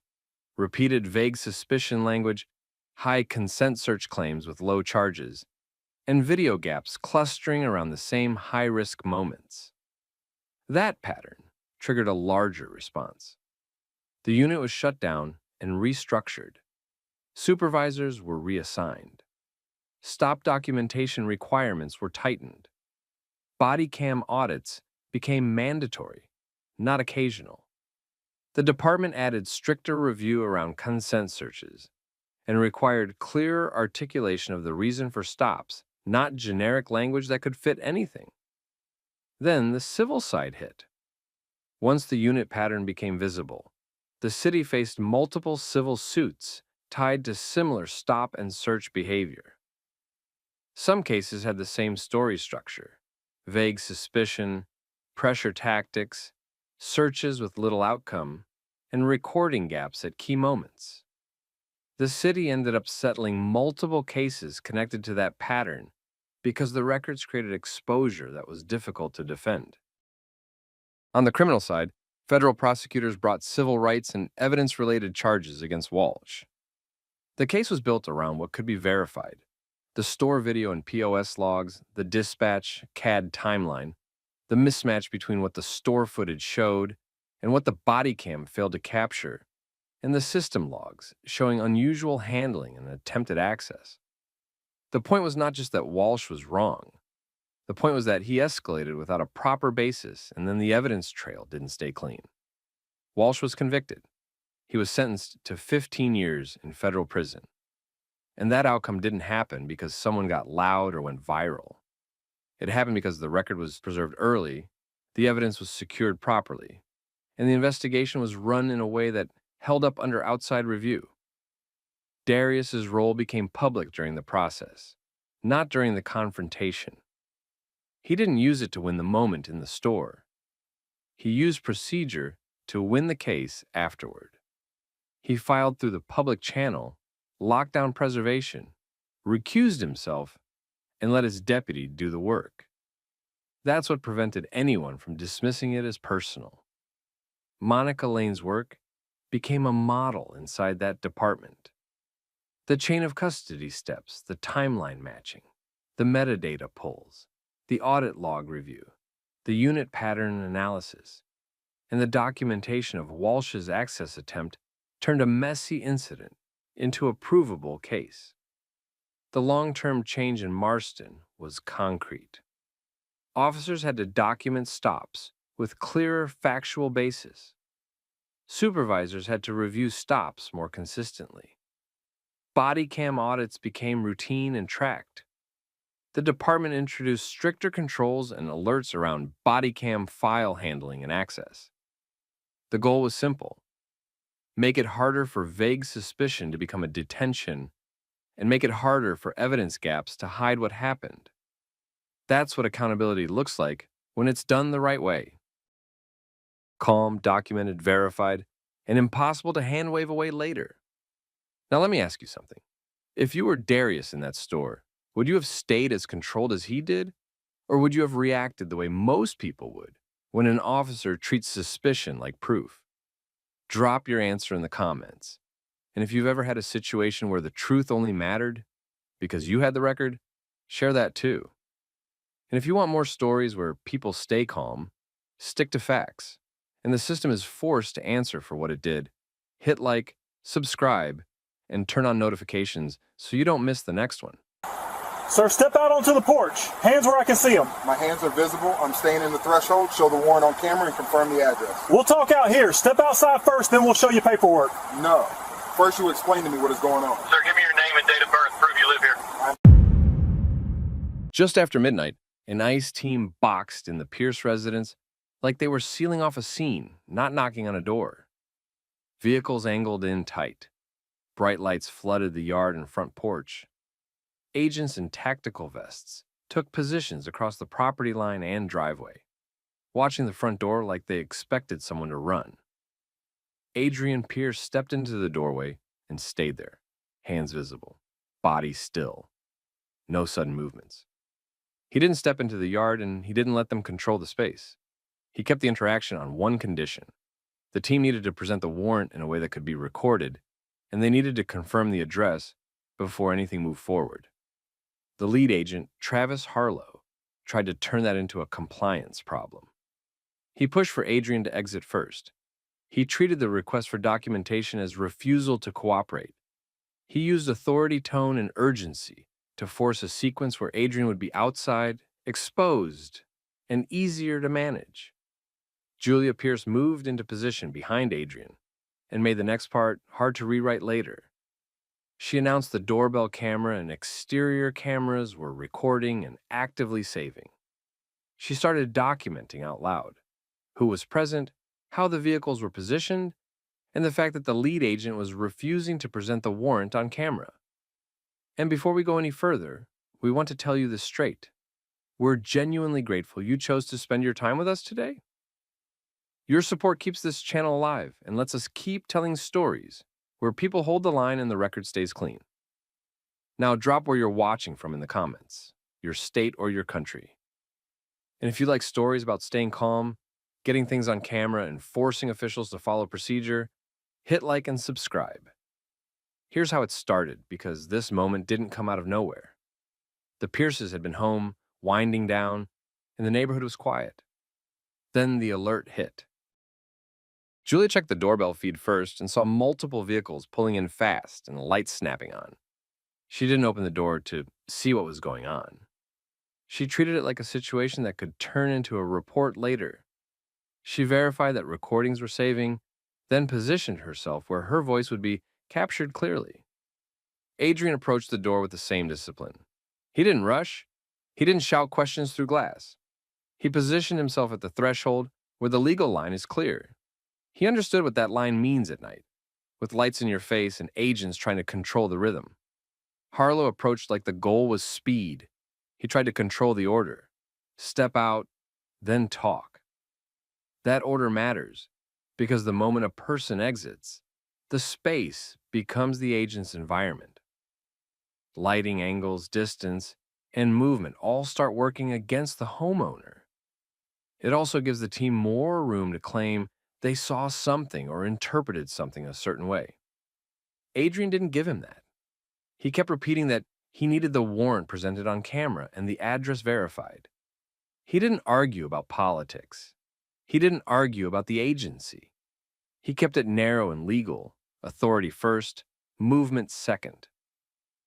repeated vague suspicion language, high consent search claims with low charges, and video gaps clustering around the same high-risk moments. That pattern triggered a larger response. The unit was shut down and restructured. Supervisors were reassigned. Stop documentation requirements were tightened. Body cam audits became mandatory, not occasional. The department added stricter review around consent searches and required clearer articulation of the reason for stops, not generic language that could fit anything. Then the civil side hit. Once the unit pattern became visible, the city faced multiple civil suits tied to similar stop and search behavior. Some cases had the same story structure: vague suspicion, pressure tactics, searches with little outcome, and recording gaps at key moments. The city ended up settling multiple cases connected to that pattern because the records created exposure that was difficult to defend. On the criminal side, federal prosecutors brought civil rights and evidence-related charges against Walsh. The case was built around what could be verified: the store video and POS logs, the dispatch CAD timeline, the mismatch between what the store footage showed and what the body cam failed to capture, and the system logs showing unusual handling and attempted access. The point was not just that Walsh was wrong. The point was that he escalated without a proper basis, and then the evidence trail didn't stay clean. Walsh was convicted. He was sentenced to 15 years in federal prison. And that outcome didn't happen because someone got loud or went viral. It happened because the record was preserved early, the evidence was secured properly, and the investigation was run in a way that held up under outside review. Darius's role became public during the process, not during the confrontation. He didn't use it to win the moment in the store. He used procedure to win the case afterward. He filed through the public channel, locked down preservation, recused himself, and let his deputy do the work. That's what prevented anyone from dismissing it as personal. Monica Lane's work became a model inside that department. The chain of custody steps, the timeline matching, the metadata pulls, the audit log review, the unit pattern analysis, and the documentation of Walsh's access attempt turned a messy incident into a provable case. The long-term change in Marston was concrete. Officers had to document stops with clearer factual basis. Supervisors had to review stops more consistently. Body cam audits became routine and tracked. The department introduced stricter controls and alerts around body cam file handling and access. The goal was simple: make it harder for vague suspicion to become a detention, and make it harder for evidence gaps to hide what happened. That's what accountability looks like when it's done the right way. Calm, documented, verified, and impossible to hand-wave away later. Now let me ask you something. If you were Darius in that store, would you have stayed as controlled as he did? Or would you have reacted the way most people would when an officer treats suspicion like proof? Drop your answer in the comments. And if you've ever had a situation where the truth only mattered because you had the record, share that too. And if you want more stories where people stay calm, stick to facts, and the system is forced to answer for what it did, hit like, subscribe, and turn on notifications so you don't miss the next one.
Sir, step out onto the porch. Hands where I can see them.
My hands are visible. I'm staying in the threshold. Show the warrant on camera and confirm the address.
We'll talk out here. Step outside first, then we'll show you paperwork.
No. First, you explain to me what is going on.
Sir, give me your name and date of birth. Prove you live here.
Just after midnight, an ICE team boxed in the Pierce residence like they were sealing off a scene, not knocking on a door. Vehicles angled in tight. Bright lights flooded the yard and front porch. Agents in tactical vests took positions across the property line and driveway, watching the front door like they expected someone to run. Adrian Pierce stepped into the doorway and stayed there, hands visible, body still. No sudden movements. He didn't step into the yard and he didn't let them control the space. He kept the interaction on one condition. The team needed to present the warrant in a way that could be recorded, and they needed to confirm the address before anything moved forward. The lead agent, Travis Harlow, tried to turn that into a compliance problem. He pushed for Adrian to exit first. He treated the request for documentation as refusal to cooperate. He used authority tone and urgency to force a sequence where Adrian would be outside, exposed, and easier to manage. Julia Pierce moved into position behind Adrian and made the next part hard to rewrite later. She announced the doorbell camera and exterior cameras were recording and actively saving. She started documenting out loud who was present, how the vehicles were positioned, and the fact that the lead agent was refusing to present the warrant on camera. And before we go any further, we want to tell you this straight. We're genuinely grateful you chose to spend your time with us today. Your support keeps this channel alive and lets us keep telling stories where people hold the line and the record stays clean. Now drop where you're watching from in the comments, your state or your country. And if you like stories about staying calm, getting things on camera, and forcing officials to follow procedure, hit like and subscribe. Here's how it started, because this moment didn't come out of nowhere. The Pierces had been home, winding down, and the neighborhood was quiet. Then the alert hit. Julia checked the doorbell feed first and saw multiple vehicles pulling in fast and lights snapping on. She didn't open the door to see what was going on. She treated it like a situation that could turn into a report later. She verified that recordings were saving, then positioned herself where her voice would be captured clearly. Adrian approached the door with the same discipline. He didn't rush. He didn't shout questions through glass. He positioned himself at the threshold where the legal line is clear. He understood what that line means at night, with lights in your face and agents trying to control the rhythm. Harlow approached like the goal was speed. He tried to control the order. Step out, then talk. That order matters, because the moment a person exits, the space becomes the agent's environment. Lighting angles, distance, and movement all start working against the homeowner. It also gives the team more room to claim they saw something or interpreted something a certain way. Adrian didn't give him that. He kept repeating that he needed the warrant presented on camera and the address verified. He didn't argue about politics. He didn't argue about the agency. He kept it narrow and legal, authority first, movement second.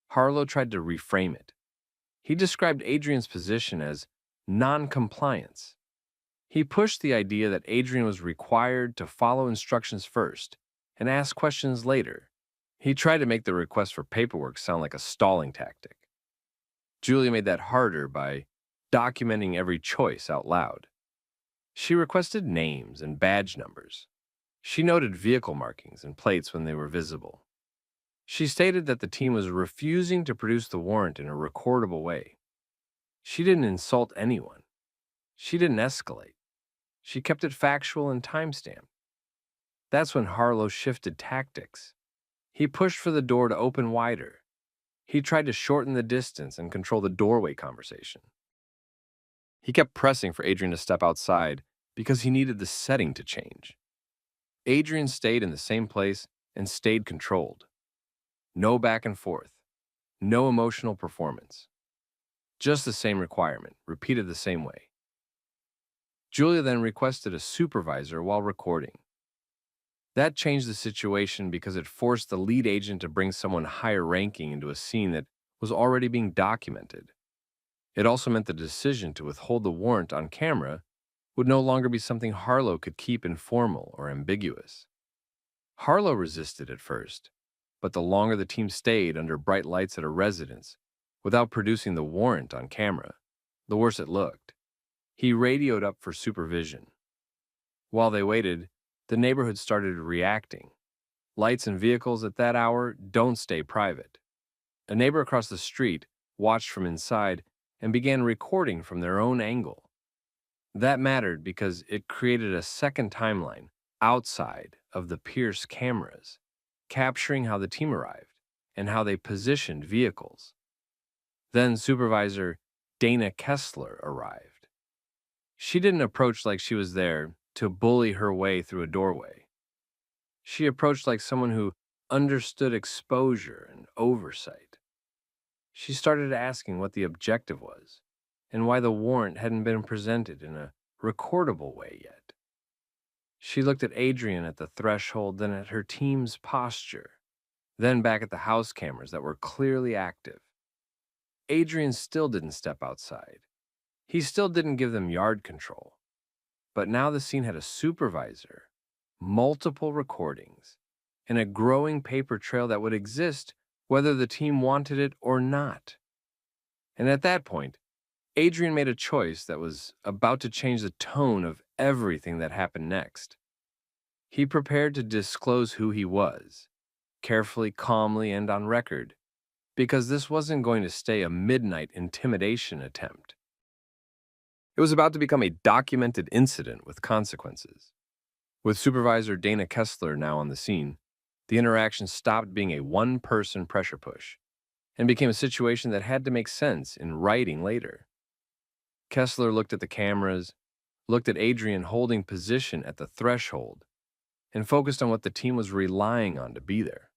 Harlow tried to reframe it. He described Adrian's position as non-compliance. He pushed the idea that Adrian was required to follow instructions first and ask questions later. He tried to make the request for paperwork sound like a stalling tactic. Julia made that harder by documenting every choice out loud. She requested names and badge numbers. She noted vehicle markings and plates when they were visible. She stated that the team was refusing to produce the warrant in a recordable way. She didn't insult anyone. She didn't escalate. She kept it factual and timestamped. That's when Harlow shifted tactics. He pushed for the door to open wider. He tried to shorten the distance and control the doorway conversation. He kept pressing for Adrian to step outside because he needed the setting to change. Adrian stayed in the same place and stayed controlled. No back and forth. No emotional performance. Just the same requirement, repeated the same way. Julia then requested a supervisor while recording. That changed the situation because it forced the lead agent to bring someone higher ranking into a scene that was already being documented. It also meant the decision to withhold the warrant on camera would no longer be something Harlow could keep informal or ambiguous. Harlow resisted at first, but the longer the team stayed under bright lights at a residence without producing the warrant on camera, the worse it looked. He radioed up for supervision. While they waited, the neighborhood started reacting. Lights and vehicles at that hour don't stay private. A neighbor across the street watched from inside and began recording from their own angle. That mattered because it created a second timeline outside of the Pierce cameras, capturing how the team arrived and how they positioned vehicles. Then Supervisor Dana Kessler arrived. She didn't approach like she was there to bully her way through a doorway. She approached like someone who understood exposure and oversight. She started asking what the objective was and why the warrant hadn't been presented in a recordable way yet. She looked at Adrian at the threshold, then at her team's posture, then back at the house cameras that were clearly active. Adrian still didn't step outside. He still didn't give them yard control. But now the scene had a supervisor, multiple recordings, and a growing paper trail that would exist whether the team wanted it or not. And at that point, Adrian made a choice that was about to change the tone of everything that happened next. He prepared to disclose who he was, carefully, calmly, and on record, because this wasn't going to stay a midnight intimidation attempt. It was about to become a documented incident with consequences. With Supervisor Dana Kessler now on the scene, the interaction stopped being a one-person pressure push and became a situation that had to make sense in writing later. Kessler looked at the cameras, looked at Adrian holding position at the threshold, and focused on what the team was relying on to be there.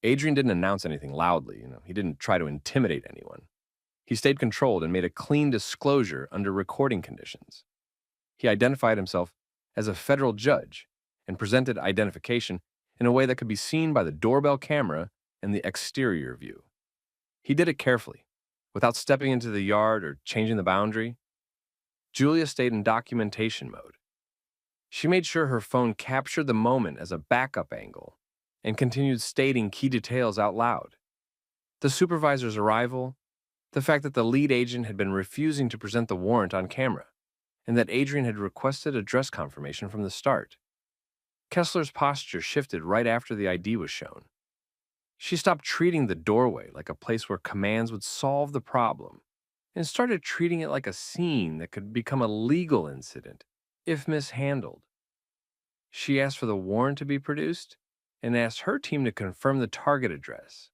Adrian didn't announce anything loudly, he didn't try to intimidate anyone. He stayed controlled and made a clean disclosure under recording conditions. He identified himself as a federal judge and presented identification in a way that could be seen by the doorbell camera and the exterior view. He did it carefully, without stepping into the yard or changing the boundary. Julia stayed in documentation mode. She made sure her phone captured the moment as a backup angle and continued stating key details out loud. The supervisor's arrival, the fact that the lead agent had been refusing to present the warrant on camera, and that Adrian had requested address confirmation from the start. Kessler's posture shifted right after the ID was shown. She stopped treating the doorway like a place where commands would solve the problem and started treating it like a scene that could become a legal incident if mishandled. She asked for the warrant to be produced and asked her team to confirm the target address.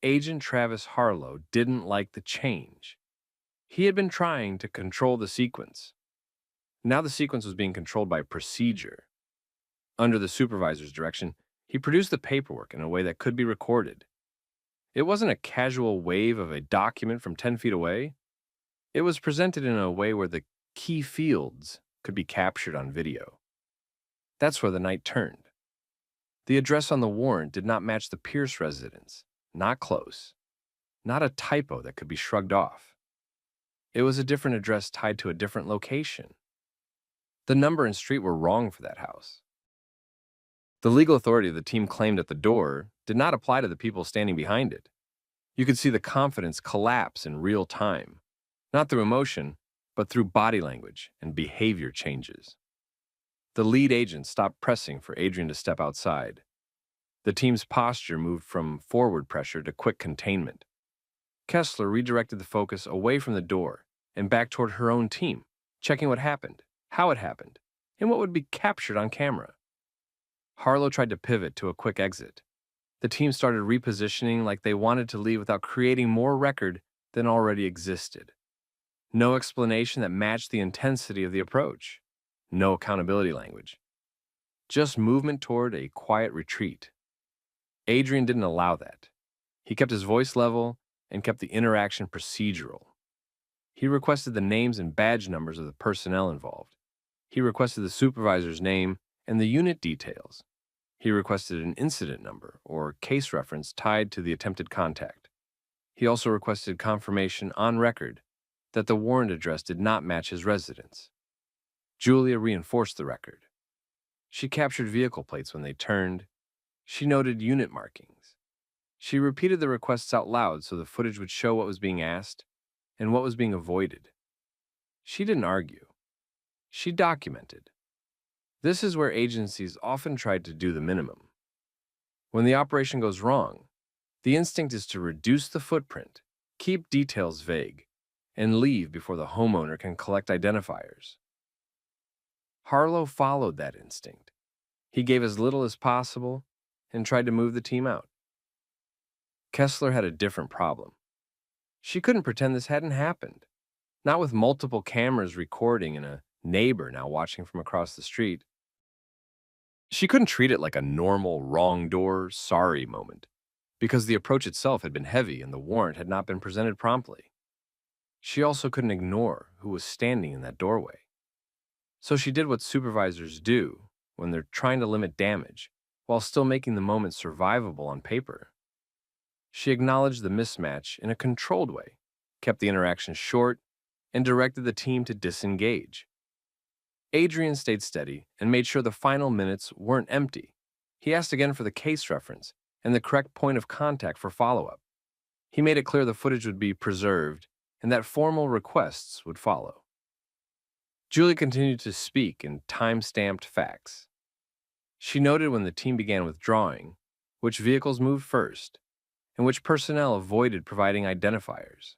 Agent Travis Harlow didn't like the change. He had been trying to control the sequence. Now the sequence was being controlled by procedure. Under the supervisor's direction, he produced the paperwork in a way that could be recorded. It wasn't a casual wave of a document from 10 feet away. It was presented in a way where the key fields could be captured on video. That's where the night turned. The address on the warrant did not match the Pierce residence. Not close. Not a typo that could be shrugged off. It was a different address tied to a different location. The number and street were wrong for that house. The legal authority the team claimed at the door did not apply to the people standing behind it. You could see the confidence collapse in real time, not through emotion, but through body language and behavior changes. The lead agent stopped pressing for Adrian to step outside. The team's posture moved from forward pressure to quick containment. Kessler redirected the focus away from the door and back toward her own team, checking what happened, how it happened, and what would be captured on camera. Harlow tried to pivot to a quick exit. The team started repositioning like they wanted to leave without creating more record than already existed. No explanation that matched the intensity of the approach. No accountability language. Just movement toward a quiet retreat. Adrian didn't allow that. He kept his voice level and kept the interaction procedural. He requested the names and badge numbers of the personnel involved. He requested the supervisor's name and the unit details. He requested an incident number or case reference tied to the attempted contact. He also requested confirmation on record that the warrant address did not match his residence. Julia reinforced the record. She captured vehicle plates when they turned. She noted unit markings. She repeated the requests out loud so the footage would show what was being asked and what was being avoided. She didn't argue. She documented. This is where agencies often tried to do the minimum. When the operation goes wrong, the instinct is to reduce the footprint, keep details vague, and leave before the homeowner can collect identifiers. Harlow followed that instinct. He gave as little as possible and tried to move the team out. Kessler had a different problem. She couldn't pretend this hadn't happened, not with multiple cameras recording and a neighbor now watching from across the street. She couldn't treat it like a normal wrong door, sorry moment, because the approach itself had been heavy and the warrant had not been presented promptly. She also couldn't ignore who was standing in that doorway. So she did what supervisors do when they're trying to limit damage while still making the moment survivable on paper. She acknowledged the mismatch in a controlled way, kept the interaction short, and directed the team to disengage. Adrian stayed steady and made sure the final minutes weren't empty. He asked again for the case reference and the correct point of contact for follow-up. He made it clear the footage would be preserved and that formal requests would follow. Julie continued to speak in time-stamped facts. She noted when the team began withdrawing, which vehicles moved first, and which personnel avoided providing identifiers.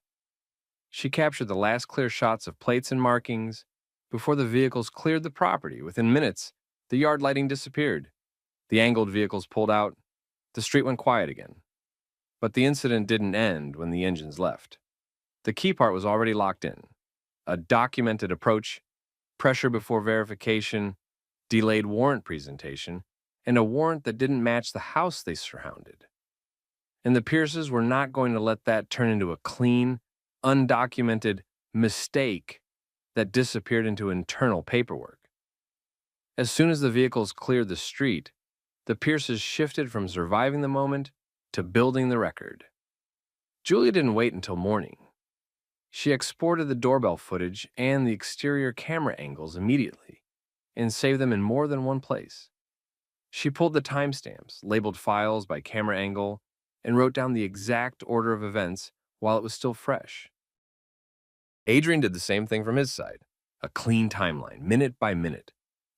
She captured the last clear shots of plates and markings before the vehicles cleared the property. Within minutes, the yard lighting disappeared. The angled vehicles pulled out. The street went quiet again. But the incident didn't end when the engines left. The key part was already locked in. A documented approach, pressure before verification, delayed warrant presentation, and a warrant that didn't match the house they surrounded. And the Pierces were not going to let that turn into a clean, undocumented mistake that disappeared into internal paperwork. As soon as the vehicles cleared the street, the Pierces shifted from surviving the moment to building the record. Julia didn't wait until morning. She exported the doorbell footage and the exterior camera angles immediately and saved them in more than one place. She pulled the timestamps, labeled files by camera angle, and wrote down the exact order of events while it was still fresh. Adrian did the same thing from his side, a clean timeline, minute by minute,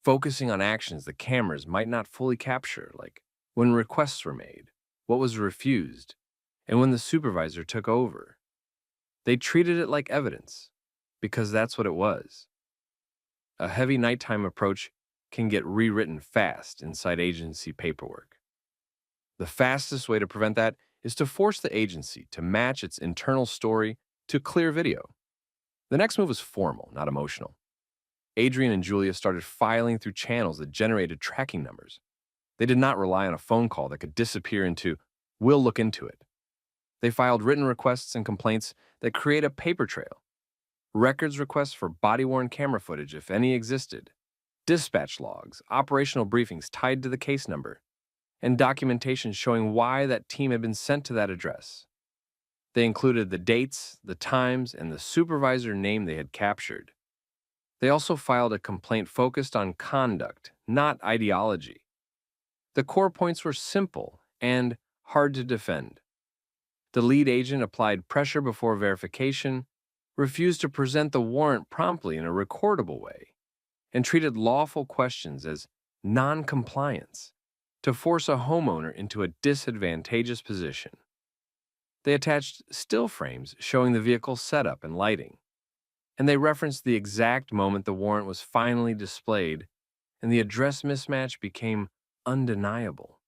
focusing on actions the cameras might not fully capture, like when requests were made, what was refused, and when the supervisor took over. They treated it like evidence, because that's what it was. A heavy nighttime approach can get rewritten fast inside agency paperwork. The fastest way to prevent that is to force the agency to match its internal story to clear video. The next move was formal, not emotional. Adrian and Julia started filing through channels that generated tracking numbers. They did not rely on a phone call that could disappear into, "We'll look into it." They filed written requests and complaints that create a paper trail. Records requests for body-worn camera footage, if any existed, dispatch logs, operational briefings tied to the case number, and documentation showing why that team had been sent to that address. They included the dates, the times, and the supervisor name they had captured. They also filed a complaint focused on conduct, not ideology. The core points were simple and hard to defend. The lead agent applied pressure before verification, refused to present the warrant promptly in a recordable way, and treated lawful questions as non-compliance to force a homeowner into a disadvantageous position. They attached still frames showing the vehicle's setup and lighting, and they referenced the exact moment the warrant was finally displayed, and the address mismatch became undeniable.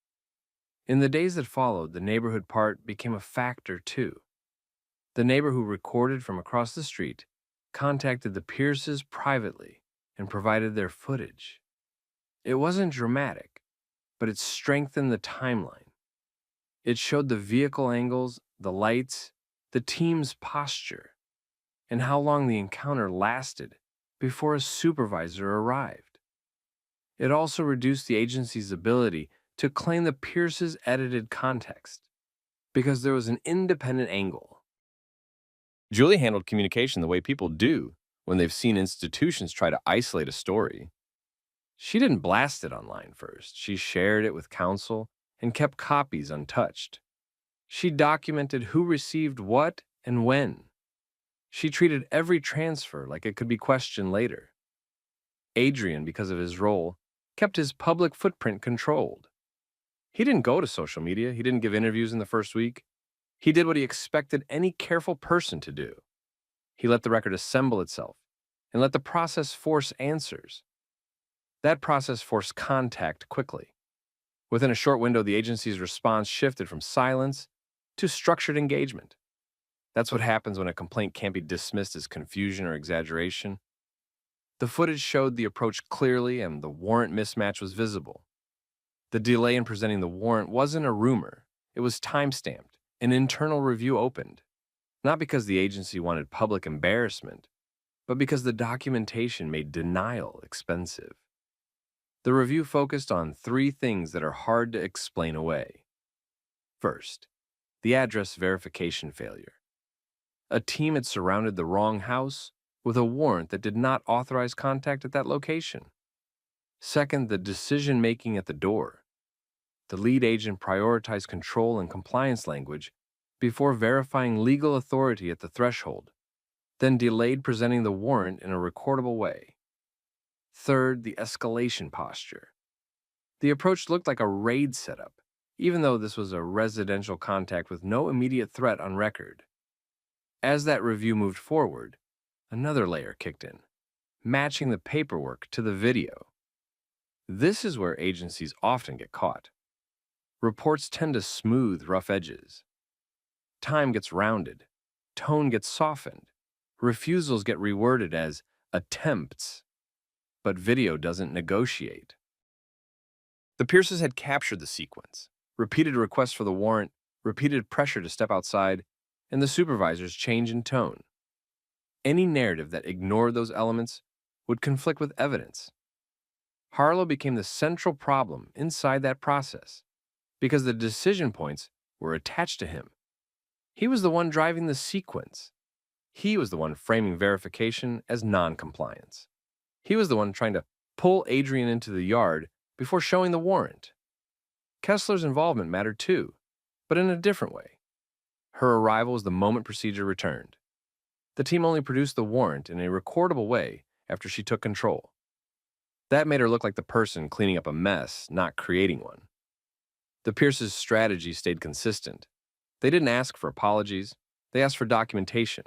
In the days that followed, the neighborhood part became a factor too. The neighbor who recorded from across the street contacted the Pierces privately and provided their footage. It wasn't dramatic, but it strengthened the timeline. It showed the vehicle angles, the lights, the team's posture, and how long the encounter lasted before a supervisor arrived. It also reduced the agency's ability to claim the Pierce's edited context, because there was an independent angle. Julie handled communication the way people do when they've seen institutions try to isolate a story. She didn't blast it online first. She shared it with counsel and kept copies untouched. She documented who received what and when. She treated every transfer like it could be questioned later. Adrian, because of his role, kept his public footprint controlled. He didn't go to social media. He didn't give interviews in the first week. He did what he expected any careful person to do. He let the record assemble itself and let the process force answers. That process forced contact quickly. Within a short window, the agency's response shifted from silence to structured engagement. That's what happens when a complaint can't be dismissed as confusion or exaggeration. The footage showed the approach clearly, and the warrant mismatch was visible. The delay in presenting the warrant wasn't a rumor. It was time-stamped. An internal review opened, not because the agency wanted public embarrassment, but because the documentation made denial expensive. The review focused on 3 things that are hard to explain away. First, the address verification failure. A team had surrounded the wrong house with a warrant that did not authorize contact at that location. Second, the decision-making at the door. The lead agent prioritized control and compliance language before verifying legal authority at the threshold, then delayed presenting the warrant in a recordable way. Third, the escalation posture. The approach looked like a raid setup, even though this was a residential contact with no immediate threat on record. As that review moved forward, another layer kicked in, matching the paperwork to the video. This is where agencies often get caught. Reports tend to smooth rough edges. Time gets rounded, tone gets softened, refusals get reworded as attempts, but video doesn't negotiate. The Pierces had captured the sequence, repeated requests for the warrant, repeated pressure to step outside, and the supervisor's change in tone. Any narrative that ignored those elements would conflict with evidence. Harlow became the central problem inside that process because the decision points were attached to him. He was the one driving the sequence. He was the one framing verification as non-compliance. He was the one trying to pull Adrian into the yard before showing the warrant. Kessler's involvement mattered too, but in a different way. Her arrival was the moment procedure returned. The team only produced the warrant in a recordable way after she took control. That made her look like the person cleaning up a mess, not creating one. The Pierces' strategy stayed consistent. They didn't ask for apologies. They asked for documentation.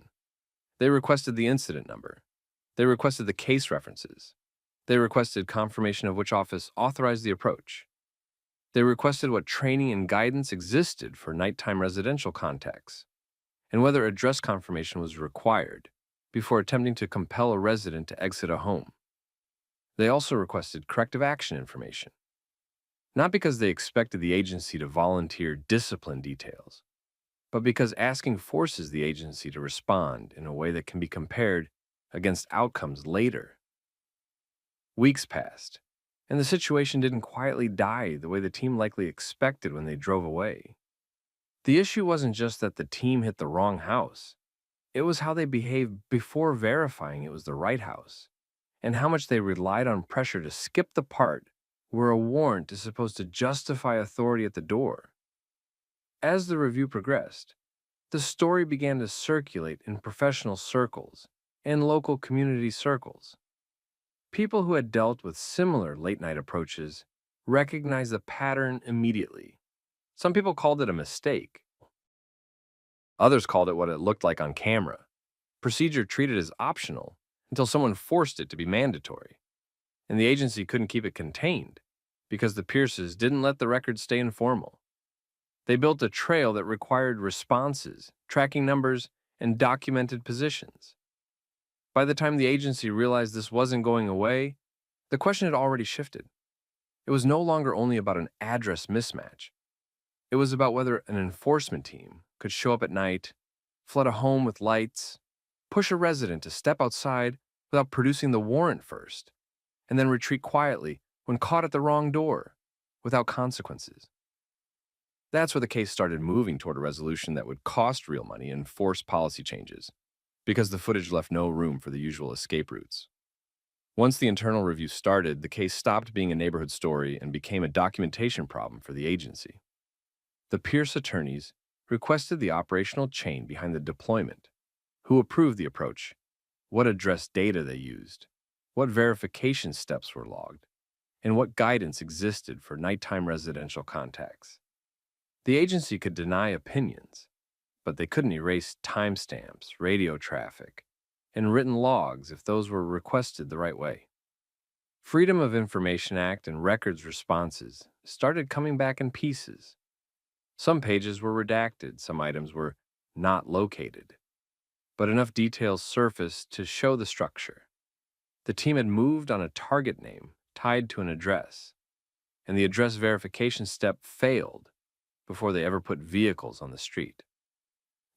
They requested the incident number. They requested the case references. They requested confirmation of which office authorized the approach. They requested what training and guidance existed for nighttime residential contacts, and whether address confirmation was required before attempting to compel a resident to exit a home. They also requested corrective action information, not because they expected the agency to volunteer discipline details, but because asking forces the agency to respond in a way that can be compared against outcomes later. Weeks passed, and the situation didn't quietly die the way the team likely expected when they drove away. The issue wasn't just that the team hit the wrong house. It was how they behaved before verifying it was the right house, and how much they relied on pressure to skip the part where a warrant is supposed to justify authority at the door. As the review progressed, the story began to circulate in professional circles and local community circles. People who had dealt with similar late-night approaches recognized the pattern immediately. Some people called it a mistake. Others called it what it looked like on camera, procedure treated as optional until someone forced it to be mandatory, and the agency couldn't keep it contained. because the Pierces didn't let the record stay informal. They built a trail that required responses, tracking numbers, and documented positions. By the time the agency realized this wasn't going away, the question had already shifted. It was no longer only about an address mismatch. It was about whether an enforcement team could show up at night, flood a home with lights, push a resident to step outside without producing the warrant first, and then retreat quietly when caught at the wrong door, without consequences. That's where the case started moving toward a resolution that would cost real money and force policy changes, because the footage left no room for the usual escape routes. Once the internal review started, the case stopped being a neighborhood story and became a documentation problem for the agency. The Pierce attorneys requested the operational chain behind the deployment, who approved the approach, what address data they used, what verification steps were logged, and what guidance existed for nighttime residential contacts. The agency could deny opinions, but they couldn't erase timestamps, radio traffic, and written logs if those were requested the right way. Freedom of Information Act and records responses started coming back in pieces. Some pages were redacted, some items were not located, but enough details surfaced to show the structure. The team had moved on a target name tied to an address, and the address verification step failed before they ever put vehicles on the street.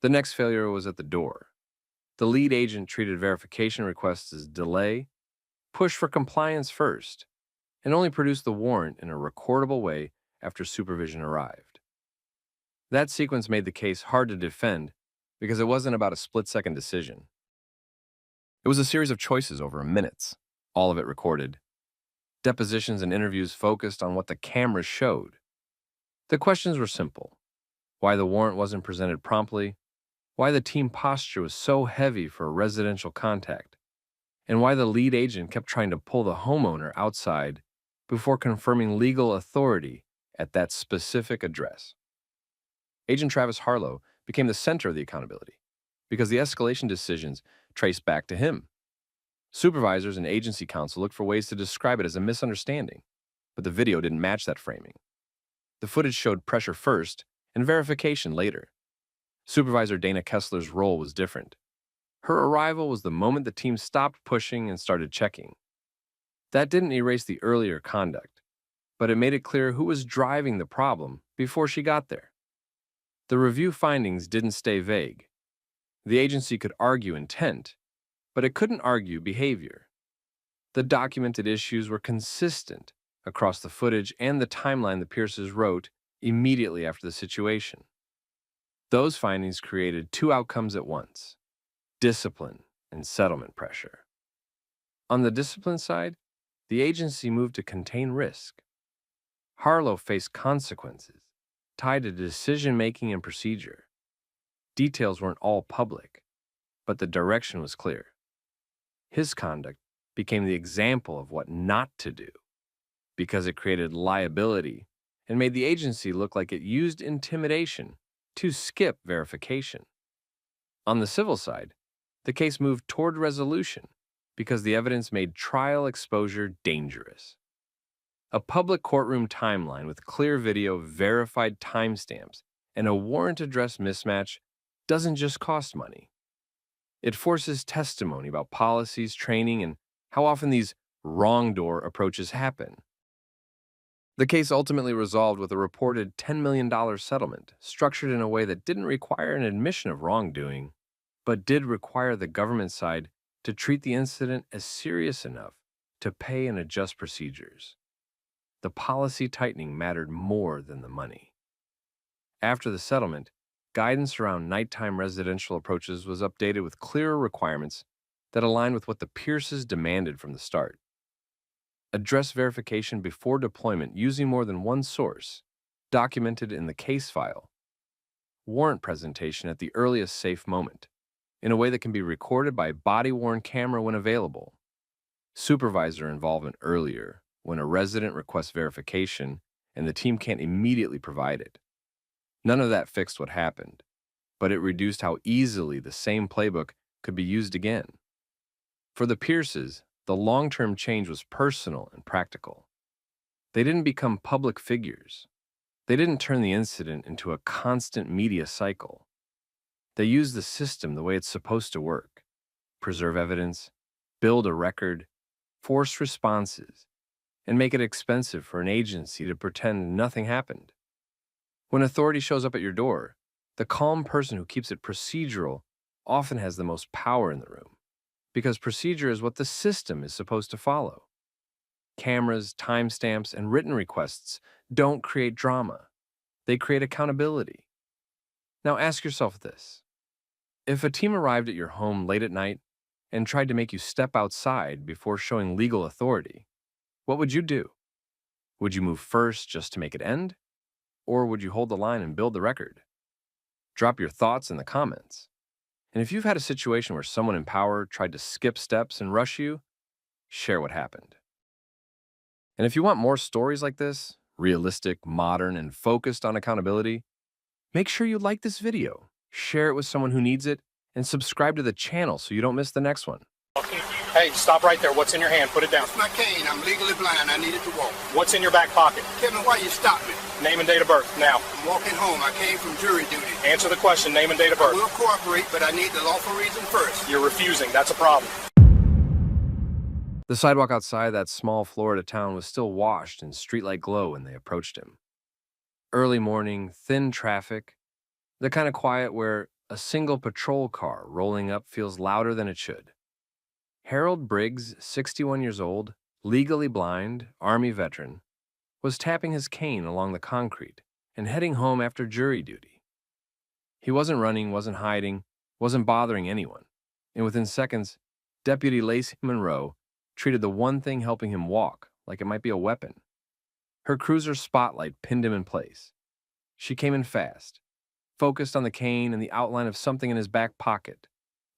The next failure was at the door. The lead agent treated verification requests as delay, pushed for compliance first, and only produced the warrant in a recordable way after supervision arrived. That sequence made the case hard to defend because it wasn't about a split-second decision. It was a series of choices over minutes, all of it recorded. Depositions and interviews focused on what the cameras showed. The questions were simple: why the warrant wasn't presented promptly, why the team posture was so heavy for a residential contact, and why the lead agent kept trying to pull the homeowner outside before confirming legal authority at that specific address. Agent Travis Harlow became the center of the accountability because the escalation decisions traced back to him. Supervisors and agency counsel looked for ways to describe it as a misunderstanding, but the video didn't match that framing. The footage showed pressure first and verification later. Supervisor Dana Kessler's role was different. Her arrival was the moment the team stopped pushing and started checking. That didn't erase the earlier conduct, but it made it clear who was driving the problem before she got there. The review findings didn't stay vague. The agency could argue intent, but it couldn't argue behavior. The documented issues were consistent across the footage and the timeline the Pierces wrote immediately after the situation. Those findings created two outcomes at once: discipline and settlement pressure. On the discipline side, the agency moved to contain risk. Harlow faced consequences tied to decision-making and procedure. Details weren't all public, but the direction was clear. His conduct became the example of what not to do because it created liability and made the agency look like it used intimidation to skip verification. On the civil side, the case moved toward resolution because the evidence made trial exposure dangerous. A public courtroom timeline with clear video, verified timestamps, and a warrant address mismatch doesn't just cost money. It forces testimony about policies, training, and how often these wrong door approaches happen. The case ultimately resolved with a reported $10 million settlement, structured in a way that didn't require an admission of wrongdoing, but did require the government side to treat the incident as serious enough to pay and adjust procedures. The policy tightening mattered more than the money. After the settlement, guidance around nighttime residential approaches was updated with clearer requirements that aligned with what the Pierces demanded from the start. Address verification before deployment using more than one source, documented in the case file. Warrant presentation at the earliest safe moment, in a way that can be recorded by body-worn camera when available. Supervisor involvement earlier, when a resident requests verification and the team can't immediately provide it. None of that fixed what happened, but it reduced how easily the same playbook could be used again. For the Pierces, the long-term change was personal and practical. They didn't become public figures. They didn't turn the incident into a constant media cycle. They used the system the way it's supposed to work: preserve evidence, build a record, force responses, and make it expensive for an agency to pretend nothing happened. When authority shows up at your door, the calm person who keeps it procedural often has the most power in the room, because procedure is what the system is supposed to follow. Cameras, timestamps, and written requests don't create drama. They create accountability. Now ask yourself this. If a team arrived at your home late at night and tried to make you step outside before showing legal authority, what would you do? Would you move first just to make it end? Or would you hold the line and build the record? Drop your thoughts in the comments. And if you've had a situation where someone in power tried to skip steps and rush you, share what happened. And if you want more stories like this, realistic, modern, and focused on accountability, make sure you like this video, share it with someone who needs it, and subscribe to the channel so you don't miss the next one.
Hey, stop right there. What's in your hand? Put it down.
My cane. I'm legally blind. I need it to walk.
What's in your back pocket?
Tell me why you stopped me.
Name and date of birth, now.
I'm walking home. I came from jury duty.
Answer the question, name and date of
I
birth.
will cooperate, but I need the lawful reason first.
You're refusing. That's a problem.
The sidewalk outside that small Florida town was still washed in streetlight glow when they approached him. Early morning, thin traffic, the kind of quiet where a single patrol car rolling up feels louder than it should. Harold Briggs, 61 years old, legally blind, Army veteran, was tapping his cane along the concrete and heading home after jury duty. He wasn't running, wasn't hiding, wasn't bothering anyone, and within seconds, Deputy Lacey Monroe treated the one thing helping him walk like it might be a weapon. Her cruiser spotlight pinned him in place. She came in fast, focused on the cane and the outline of something in his back pocket,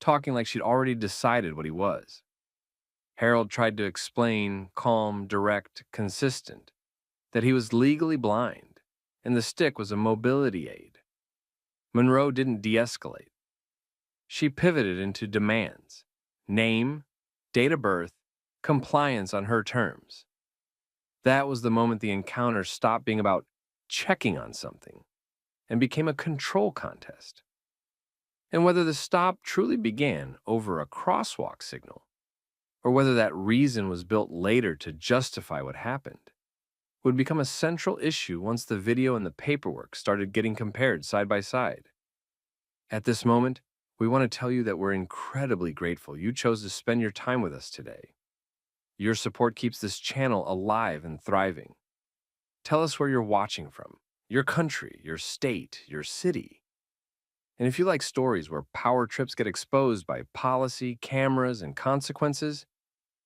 talking like she'd already decided what he was. Harold tried to explain, calm, direct, consistent, that he was legally blind and the stick was a mobility aid. Monroe didn't de-escalate. She pivoted into demands: name, date of birth, compliance on her terms. That was the moment the encounter stopped being about checking on something and became a control contest. And whether the stop truly began over a crosswalk signal, or whether that reason was built later to justify what happened, would become a central issue once the video and the paperwork started getting compared side by side. At this moment, we want to tell you that we're incredibly grateful you chose to spend your time with us today. Your support keeps this channel alive and thriving. Tell us where you're watching from, your country, your state, your city. And if you like stories where power trips get exposed by policy, cameras, and consequences,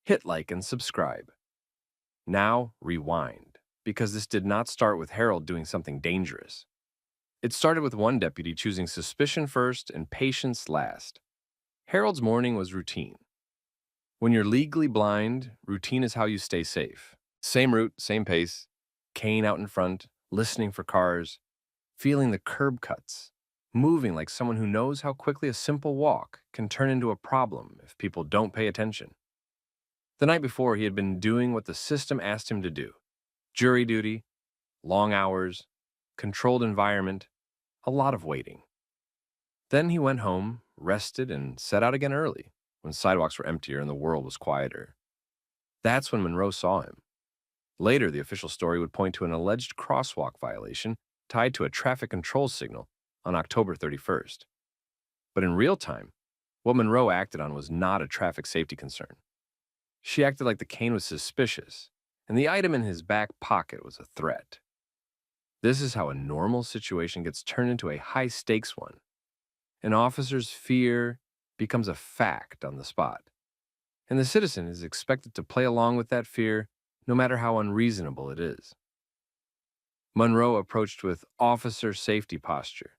hit like and subscribe. Now, rewind, because this did not start with Harold doing something dangerous. It started with one deputy choosing suspicion first and patience last. Harold's morning was routine. When you're legally blind, routine is how you stay safe. Same route, same pace, cane out in front, listening for cars, feeling the curb cuts, moving like someone who knows how quickly a simple walk can turn into a problem if people don't pay attention. The night before, he had been doing what the system asked him to do: jury duty, long hours, controlled environment, a lot of waiting. Then he went home, rested, and set out again early, when sidewalks were emptier and the world was quieter. That's when Monroe saw him. Later, the official story would point to an alleged crosswalk violation tied to a traffic control signal on October 31st. But in real time, what Monroe acted on was not a traffic safety concern. She acted like the cane was suspicious, and the item in his back pocket was a threat. This is how a normal situation gets turned into a high-stakes one. An officer's fear becomes a fact on the spot, and the citizen is expected to play along with that fear no matter how unreasonable it is. Monroe approached with officer safety posture,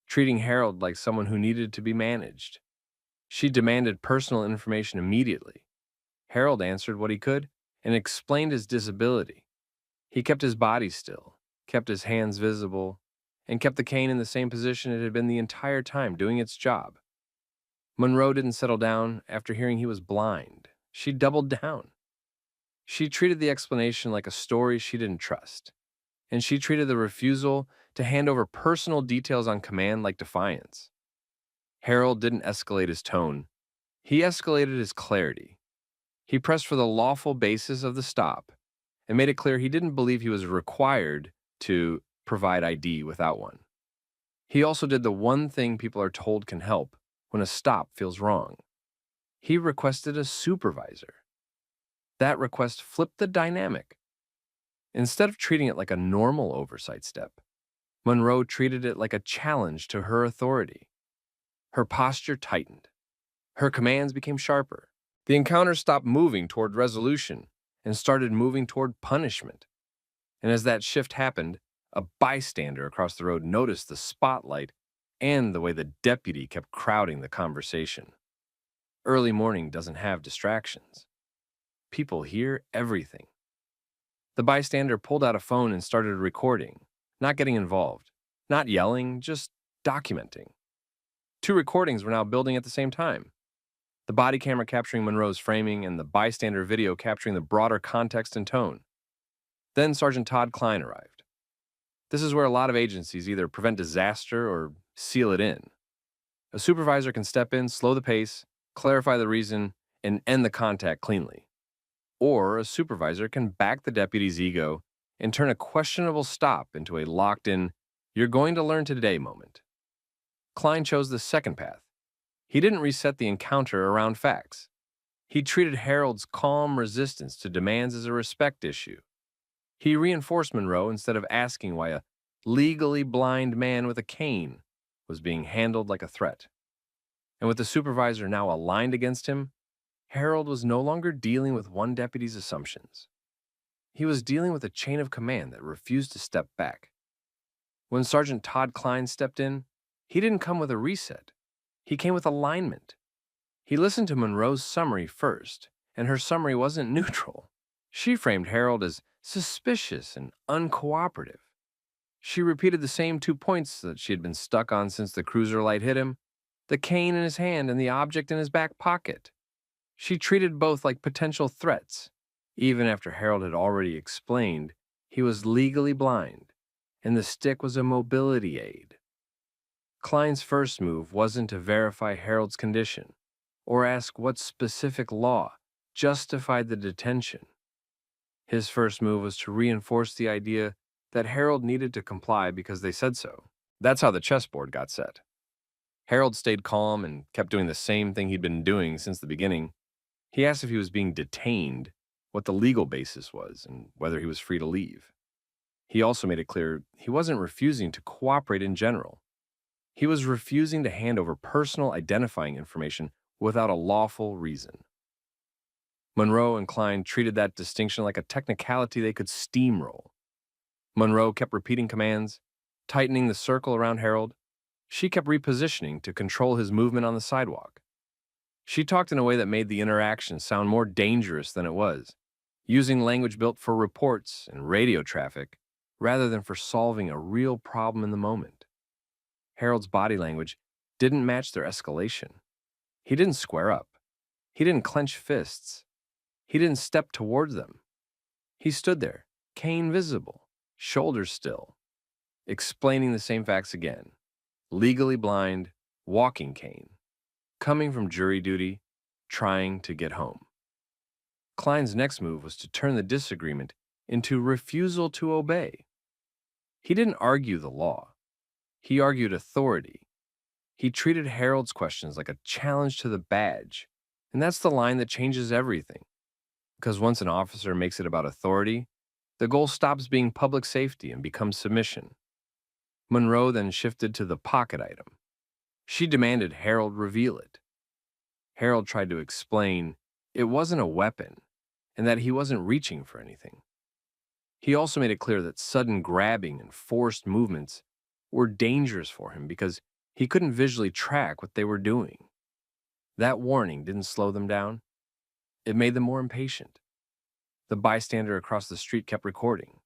treating Harold like someone who needed to be managed. She demanded personal information immediately. Harold answered what he could and explained his disability. He kept his body still, kept his hands visible, and kept the cane in the same position it had been the entire time, doing its job. Monroe didn't settle down after hearing he was blind. She doubled down. She treated the explanation like a story she didn't trust, and she treated the refusal to hand over personal details on command like defiance. Harold didn't escalate his tone, he escalated his clarity. He pressed for the lawful basis of the stop and made it clear he didn't believe he was required to provide ID without one. He also did the one thing people are told can help when a stop feels wrong. He requested a supervisor. That request flipped the dynamic. Instead of treating it like a normal oversight step, Monroe treated it like a challenge to her authority. Her posture tightened. Her commands became sharper. The encounter stopped moving toward resolution and started moving toward punishment. And as that shift happened, a bystander across the road noticed the spotlight and the way the deputy kept crowding the conversation. Early morning doesn't have distractions. People hear everything. The bystander pulled out a phone and started recording, not getting involved, not yelling, just documenting. 2 recordings were now building at the same time. The body camera capturing Monroe's framing and the bystander video capturing the broader context and tone. Then Sergeant Todd Klein arrived. This is where a lot of agencies either prevent disaster or seal it in. A supervisor can step in, slow the pace, clarify the reason, and end the contact cleanly. Or a supervisor can back the deputy's ego and turn a questionable stop into a locked-in, "you're going to learn today" moment. Klein chose the second path. He didn't reset the encounter around facts. He treated Harold's calm resistance to demands as a respect issue. He reinforced Monroe instead of asking why a legally blind man with a cane was being handled like a threat. And with the supervisor now aligned against him, Harold was no longer dealing with one deputy's assumptions. He was dealing with a chain of command that refused to step back. When Sergeant Todd Klein stepped in, he didn't come with a reset. He came with alignment. He listened to Monroe's summary first, and her summary wasn't neutral. She framed Harold as suspicious and uncooperative. She repeated the same 2 points that she had been stuck on since the cruiser light hit him, the cane in his hand and the object in his back pocket. She treated both like potential threats, even after Harold had already explained he was legally blind, and the stick was a mobility aid. Klein's first move wasn't to verify Harold's condition, or ask what specific law justified the detention. His first move was to reinforce the idea that Harold needed to comply because they said so. That's how the chessboard got set. Harold stayed calm and kept doing the same thing he'd been doing since the beginning. He asked if he was being detained, what the legal basis was, and whether he was free to leave. He also made it clear he wasn't refusing to cooperate in general. He was refusing to hand over personal identifying information without a lawful reason. Monroe and Klein treated that distinction like a technicality they could steamroll. Monroe kept repeating commands, tightening the circle around Harold. She kept repositioning to control his movement on the sidewalk. She talked in a way that made the interaction sound more dangerous than it was, using language built for reports and radio traffic rather than for solving a real problem in the moment. Harold's body language didn't match their escalation. He didn't square up. He didn't clench fists. He didn't step towards them. He stood there, cane visible, shoulders still, explaining the same facts again. Legally blind, walking cane, coming from jury duty, trying to get home. Klein's next move was to turn the disagreement into refusal to obey. He didn't argue the law. He argued authority. He treated Harold's questions like a challenge to the badge, and that's the line that changes everything. Because once an officer makes it about authority, the goal stops being public safety and becomes submission. Monroe then shifted to the pocket item. She demanded Harold reveal it. Harold tried to explain it wasn't a weapon and that he wasn't reaching for anything. He also made it clear that sudden grabbing and forced movements were dangerous for him because he couldn't visually track what they were doing. That warning didn't slow them down. It made them more impatient. The bystander across the street kept recording.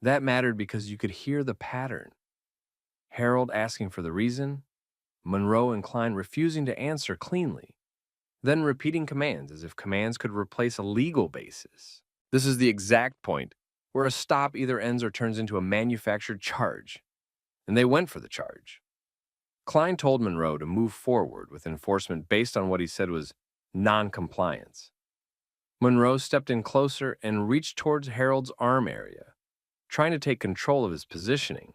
That mattered because you could hear the pattern. Harold asking for the reason, Monroe and Klein refusing to answer cleanly, then repeating commands as if commands could replace a legal basis. This is the exact point where a stop either ends or turns into a manufactured charge, and they went for the charge. Klein told Monroe to move forward with enforcement based on what he said was non-compliance. Monroe stepped in closer and reached towards Harold's arm area, trying to take control of his positioning.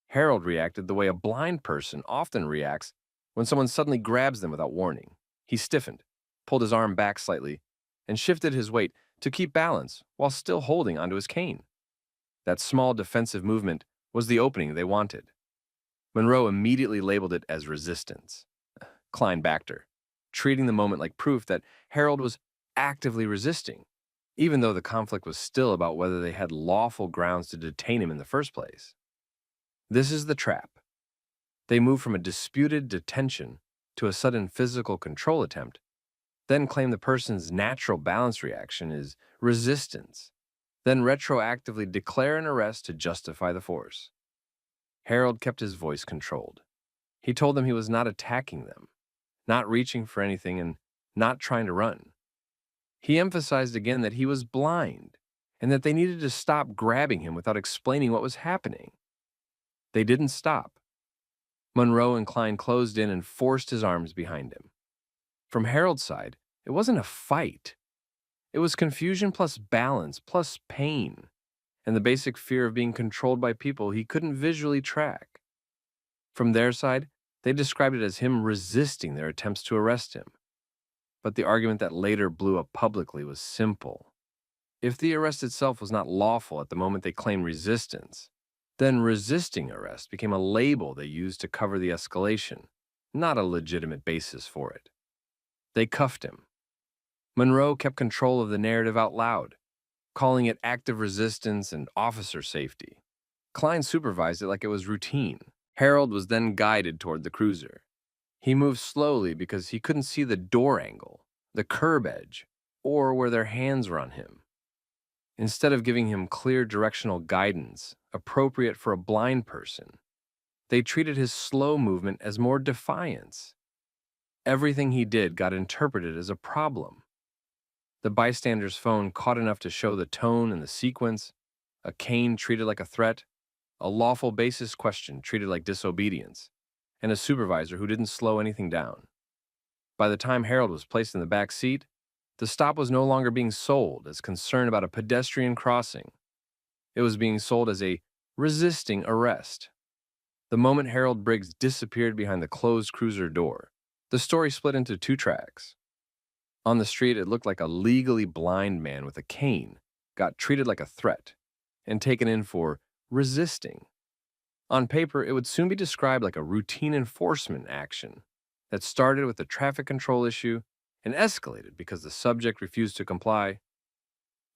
Harold reacted the way a blind person often reacts when someone suddenly grabs them without warning. He stiffened, pulled his arm back slightly, and shifted his weight to keep balance while still holding onto his cane. That small defensive movement was the opening they wanted. Monroe immediately labeled it as resistance. Klein backed her, treating the moment like proof that Harold was actively resisting, even though the conflict was still about whether they had lawful grounds to detain him in the first place. This is the trap. They move from a disputed detention to a sudden physical control attempt, then claim the person's natural balance reaction is resistance, then retroactively declare an arrest to justify the force. Harold kept his voice controlled. He told them he was not attacking them, not reaching for anything, and not trying to run. He emphasized again that he was blind and that they needed to stop grabbing him without explaining what was happening. They didn't stop. Monroe and Klein closed in and forced his arms behind him. From Harold's side, it wasn't a fight. It was confusion plus balance plus pain, and the basic fear of being controlled by people he couldn't visually track. From their side, they described it as him resisting their attempts to arrest him. But the argument that later blew up publicly was simple. If the arrest itself was not lawful at the moment they claimed resistance, then resisting arrest became a label they used to cover the escalation, not a legitimate basis for it. They cuffed him. Monroe kept control of the narrative out loud, calling it active resistance and officer safety. Klein supervised it like it was routine. Harold was then guided toward the cruiser. He moved slowly because he couldn't see the door angle, the curb edge, or where their hands were on him. Instead of giving him clear directional guidance, appropriate for a blind person, they treated his slow movement as more defiance. Everything he did got interpreted as a problem. The bystander's phone caught enough to show the tone and the sequence, a cane treated like a threat, a lawful basis question treated like disobedience, and a supervisor who didn't slow anything down. By the time Harold was placed in the back seat, the stop was no longer being sold as concern about a pedestrian crossing. It was being sold as a resisting arrest. The moment Harold Briggs disappeared behind the closed cruiser door, the story split into two tracks. On the street, it looked like a legally blind man with a cane got treated like a threat and taken in for resisting. On paper, it would soon be described like a routine enforcement action that started with a traffic control issue and escalated because the subject refused to comply.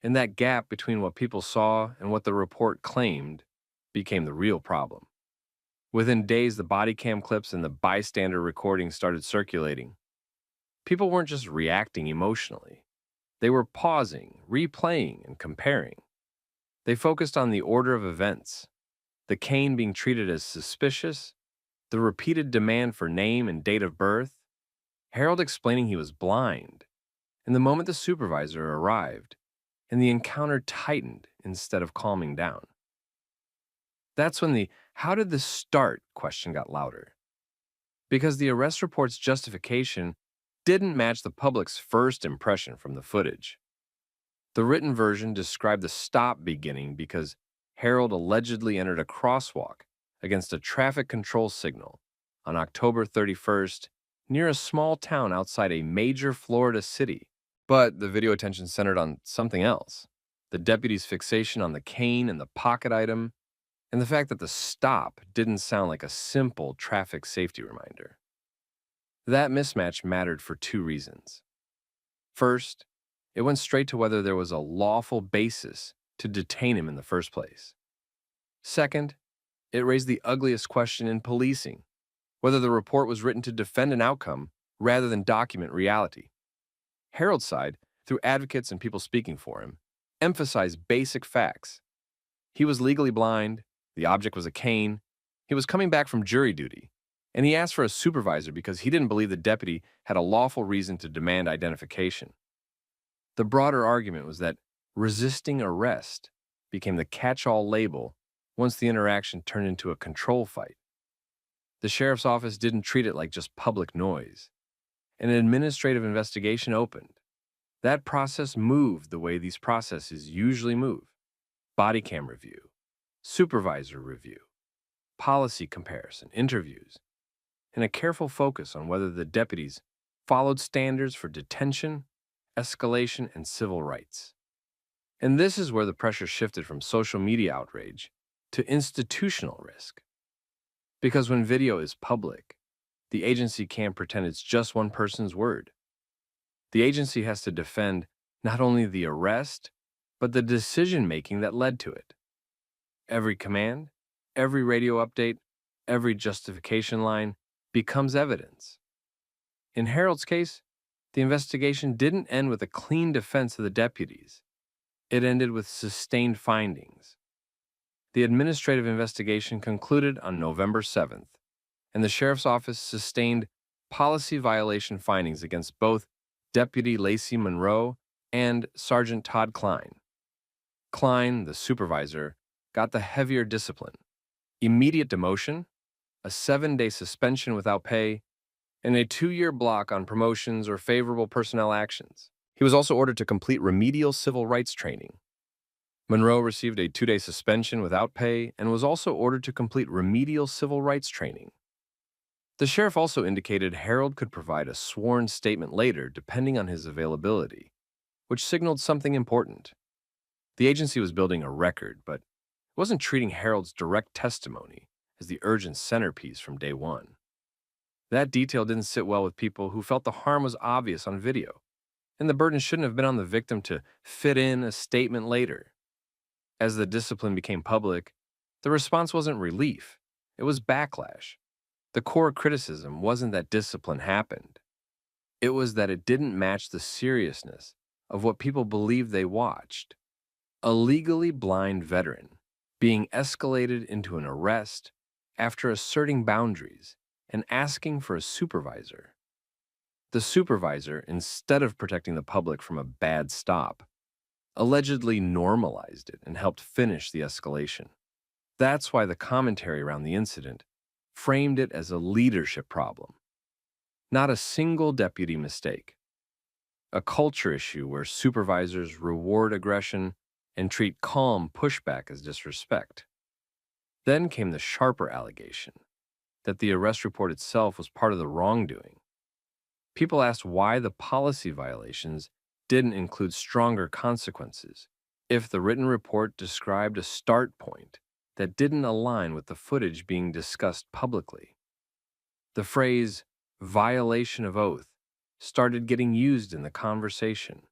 And that gap between what people saw and what the report claimed became the real problem. Within days, the body cam clips and the bystander recordings started circulating. People weren't just reacting emotionally. They were pausing, replaying, and comparing. They focused on the order of events, the cane being treated as suspicious, the repeated demand for name and date of birth, Harold explaining he was blind, and the moment the supervisor arrived, and the encounter tightened instead of calming down. That's when the "how did this start?" question got louder. Because the arrest report's justification didn't match the public's first impression from the footage. The written version described the stop beginning because Harold allegedly entered a crosswalk against a traffic control signal on October 31st near a small town outside a major Florida city. But the video attention centered on something else: the deputy's fixation on the cane and the pocket item, and the fact that the stop didn't sound like a simple traffic safety reminder. That mismatch mattered for two reasons. First, it went straight to whether there was a lawful basis to detain him in the first place. Second, it raised the ugliest question in policing: whether the report was written to defend an outcome rather than document reality. Harold's side, through advocates and people speaking for him, emphasized basic facts. He was legally blind, the object was a cane, he was coming back from jury duty, and he asked for a supervisor because he didn't believe the deputy had a lawful reason to demand identification. The broader argument was that resisting arrest became the catch-all label once the interaction turned into a control fight. The sheriff's office didn't treat it like just public noise. An administrative investigation opened. That process moved the way these processes usually move: bodycam review, supervisor review, policy comparison, interviews, and a careful focus on whether the deputies followed standards for detention, escalation, and civil rights. And this is where the pressure shifted from social media outrage to institutional risk. Because when video is public, the agency can't pretend it's just one person's word. The agency has to defend not only the arrest, but the decision-making that led to it. Every command, every radio update, every justification line becomes evidence. In Harold's case, the investigation didn't end with a clean defense of the deputies. It ended with sustained findings. The administrative investigation concluded on November 7th, and the sheriff's office sustained policy violation findings against both Deputy Lacey Monroe and Sergeant Todd Klein. Klein, the supervisor, got the heavier discipline: immediate demotion, a 7-day suspension without pay, and a 2-year block on promotions or favorable personnel actions. He was also ordered to complete remedial civil rights training. Monroe received a 2-day suspension without pay and was also ordered to complete remedial civil rights training. The sheriff also indicated Harold could provide a sworn statement later depending on his availability, which signaled something important. The agency was building a record, but wasn't treating Harold's direct testimony as the urgent centerpiece from day one. That detail didn't sit well with people who felt the harm was obvious on video, and the burden shouldn't have been on the victim to fit in a statement later. As the discipline became public, the response wasn't relief, it was backlash. The core criticism wasn't that discipline happened. It was that it didn't match the seriousness of what people believed they watched. A legally blind veteran being escalated into an arrest after asserting boundaries and asking for a supervisor. The supervisor, instead of protecting the public from a bad stop, allegedly normalized it and helped finish the escalation. That's why the commentary around the incident framed it as a leadership problem, not a single deputy mistake. A culture issue where supervisors reward aggression and treat calm pushback as disrespect. Then came the sharper allegation that the arrest report itself was part of the wrongdoing. People asked why the policy violations didn't include stronger consequences if the written report described a start point that didn't align with the footage being discussed publicly. The phrase violation of oath started getting used in the conversation,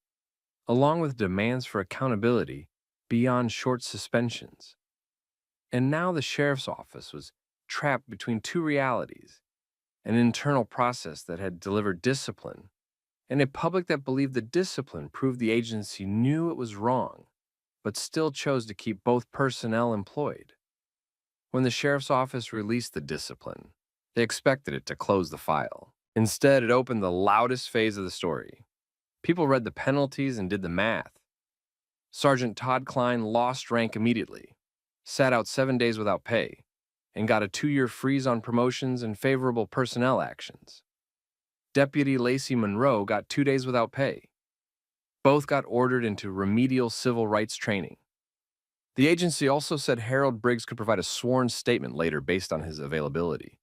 along with demands for accountability beyond short suspensions. And now the sheriff's office was trapped between two realities: an internal process that had delivered discipline and a public that believed the discipline proved the agency knew it was wrong, but still chose to keep both personnel employed. When the sheriff's office released the discipline, they expected it to close the file. Instead, it opened the loudest phase of the story. People read the penalties and did the math. Sergeant Todd Klein lost rank immediately, sat out 7 days without pay, and got a 2-year freeze on promotions and favorable personnel actions. Deputy Lacey Monroe got 2 days without pay. Both got ordered into remedial civil rights training. The agency also said Harold Briggs could provide a sworn statement later based on his availability.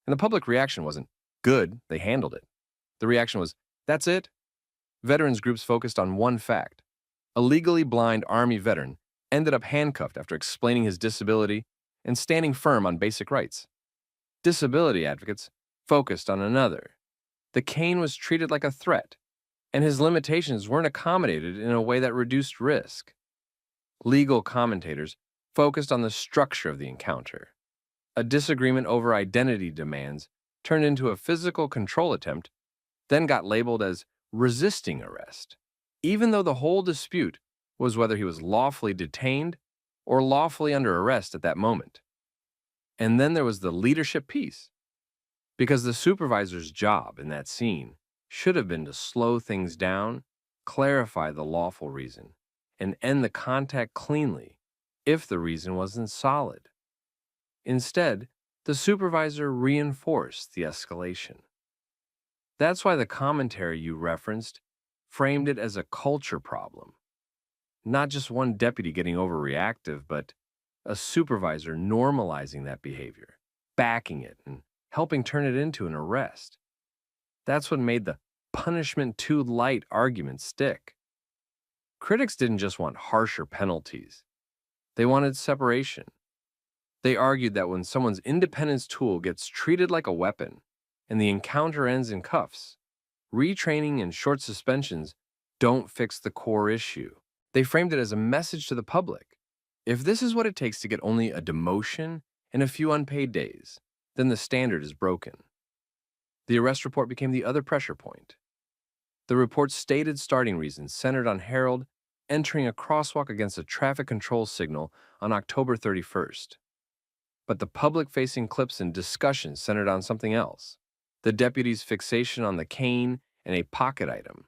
And the public reaction wasn't, "Good, they handled it." The reaction was, "That's it?" Veterans groups focused on one fact. A legally blind Army veteran ended up handcuffed after explaining his disability and standing firm on basic rights. Disability advocates focused on another. The cane was treated like a threat, and his limitations weren't accommodated in a way that reduced risk. Legal commentators focused on the structure of the encounter. A disagreement over identity demands turned into a physical control attempt, then got labeled as resisting arrest, even though the whole dispute was whether he was lawfully detained or lawfully under arrest at that moment. And then there was the leadership piece, because the supervisor's job in that scene should have been to slow things down, clarify the lawful reason, and end the contact cleanly if the reason wasn't solid. Instead, the supervisor reinforced the escalation. That's why the commentary you referenced framed it as a culture problem. Not just one deputy getting overreactive, but a supervisor normalizing that behavior, backing it, and helping turn it into an arrest. That's what made the punishment too light argument stick. Critics didn't just want harsher penalties. They wanted separation. They argued that when someone's independence tool gets treated like a weapon and the encounter ends in cuffs, retraining and short suspensions don't fix the core issue. They framed it as a message to the public. If this is what it takes to get only a demotion and a few unpaid days, then the standard is broken. The arrest report became the other pressure point. The report's stated starting reasons centered on Harold entering a crosswalk against a traffic control signal on October 31st. But the public-facing clips and discussions centered on something else: the deputy's fixation on the cane and a pocket item,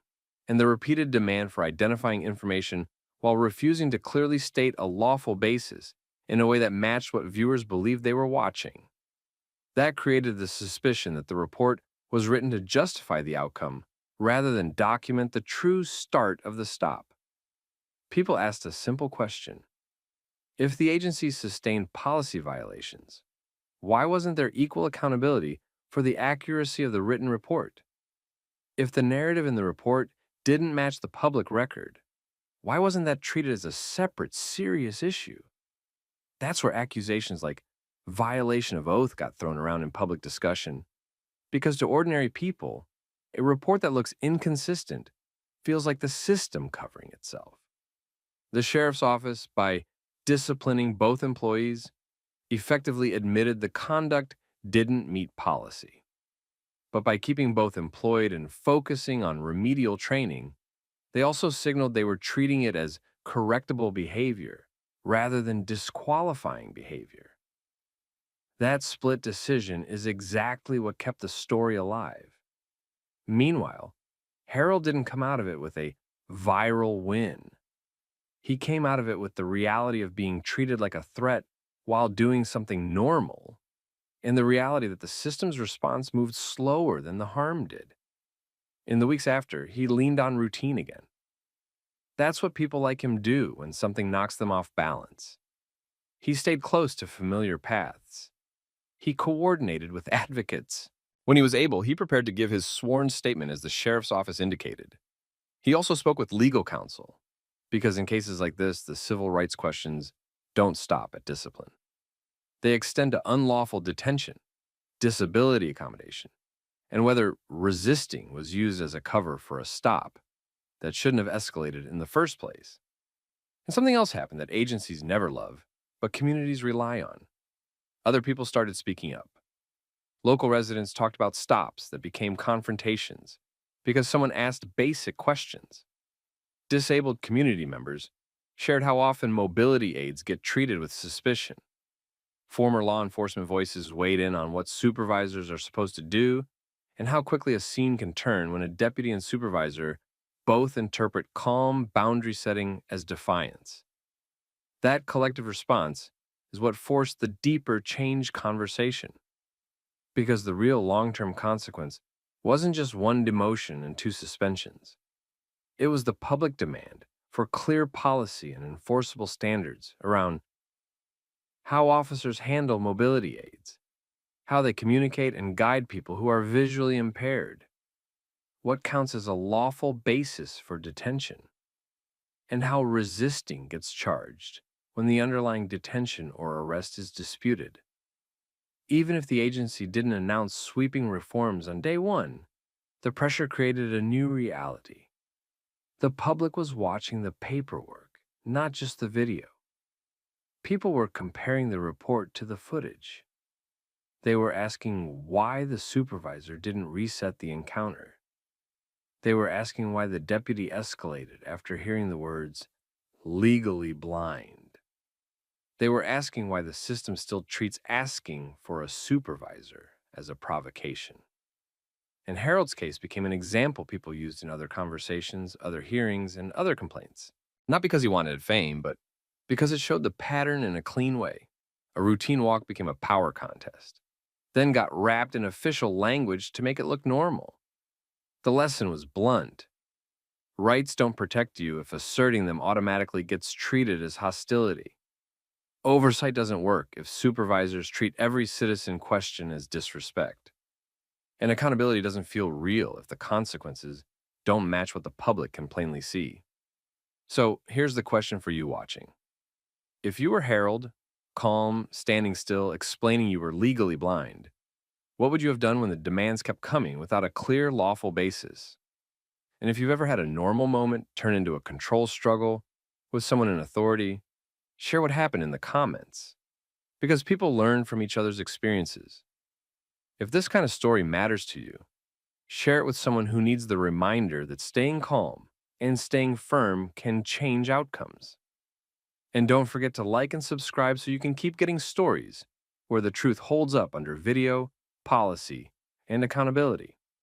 and the repeated demand for identifying information while refusing to clearly state a lawful basis in a way that matched what viewers believed they were watching. That created the suspicion that the report was written to justify the outcome rather than document the true start of the stop. People asked a simple question: if the agency sustained policy violations, why wasn't there equal accountability for the accuracy of the written report? If the narrative in the report didn't match the public record, why wasn't that treated as a separate, serious issue? That's where accusations like violation of oath got thrown around in public discussion. Because to ordinary people, a report that looks inconsistent feels like the system covering itself. The sheriff's office, by disciplining both employees, effectively admitted the conduct didn't meet policy. But by keeping both employed and focusing on remedial training, they also signaled they were treating it as correctable behavior rather than disqualifying behavior. That split decision is exactly what kept the story alive. Meanwhile, Harold didn't come out of it with a viral win. He came out of it with the reality of being treated like a threat while doing something normal, and the reality that the system's response moved slower than the harm did. In the weeks after, he leaned on routine again. That's what people like him do when something knocks them off balance. He stayed close to familiar paths. He coordinated with advocates. When he was able, he prepared to give his sworn statement as the sheriff's office indicated. He also spoke with legal counsel, because in cases like this, the civil rights questions don't stop at discipline. They extend to unlawful detention, disability accommodation, and whether resisting was used as a cover for a stop that shouldn't have escalated in the first place. And something else happened that agencies never love, but communities rely on. Other people started speaking up. Local residents talked about stops that became confrontations because someone asked basic questions. Disabled community members shared how often mobility aids get treated with suspicion. Former law enforcement voices weighed in on what supervisors are supposed to do and how quickly a scene can turn when a deputy and supervisor both interpret calm boundary setting as defiance. That collective response is what forced the deeper change conversation. Because the real long-term consequence wasn't just one demotion and 2 suspensions. It was the public demand for clear policy and enforceable standards around how officers handle mobility aids, how they communicate and guide people who are visually impaired, what counts as a lawful basis for detention, and how resisting gets charged when the underlying detention or arrest is disputed. Even if the agency didn't announce sweeping reforms on day one, the pressure created a new reality. The public was watching the paperwork, not just the video. People were comparing the report to the footage. They were asking why the supervisor didn't reset the encounter. They were asking why the deputy escalated after hearing the words, legally blind. They were asking why the system still treats asking for a supervisor as a provocation. And Harold's case became an example people used in other conversations, other hearings, and other complaints. Not because he wanted fame, but because it showed the pattern in a clean way. A routine walk became a power contest, then got wrapped in official language to make it look normal. The lesson was blunt. Rights don't protect you if asserting them automatically gets treated as hostility. Oversight doesn't work if supervisors treat every citizen question as disrespect. And accountability doesn't feel real if the consequences don't match what the public can plainly see. So here's the question for you watching. If you were Harold, calm, standing still, explaining you were legally blind, what would you have done when the demands kept coming without a clear, lawful basis? And if you've ever had a normal moment turn into a control struggle with someone in authority, share what happened in the comments. Because people learn from each other's experiences. If this kind of story matters to you, share it with someone who needs the reminder that staying calm and staying firm can change outcomes. And don't forget to like and subscribe so you can keep getting stories where the truth holds up under video, policy, and accountability.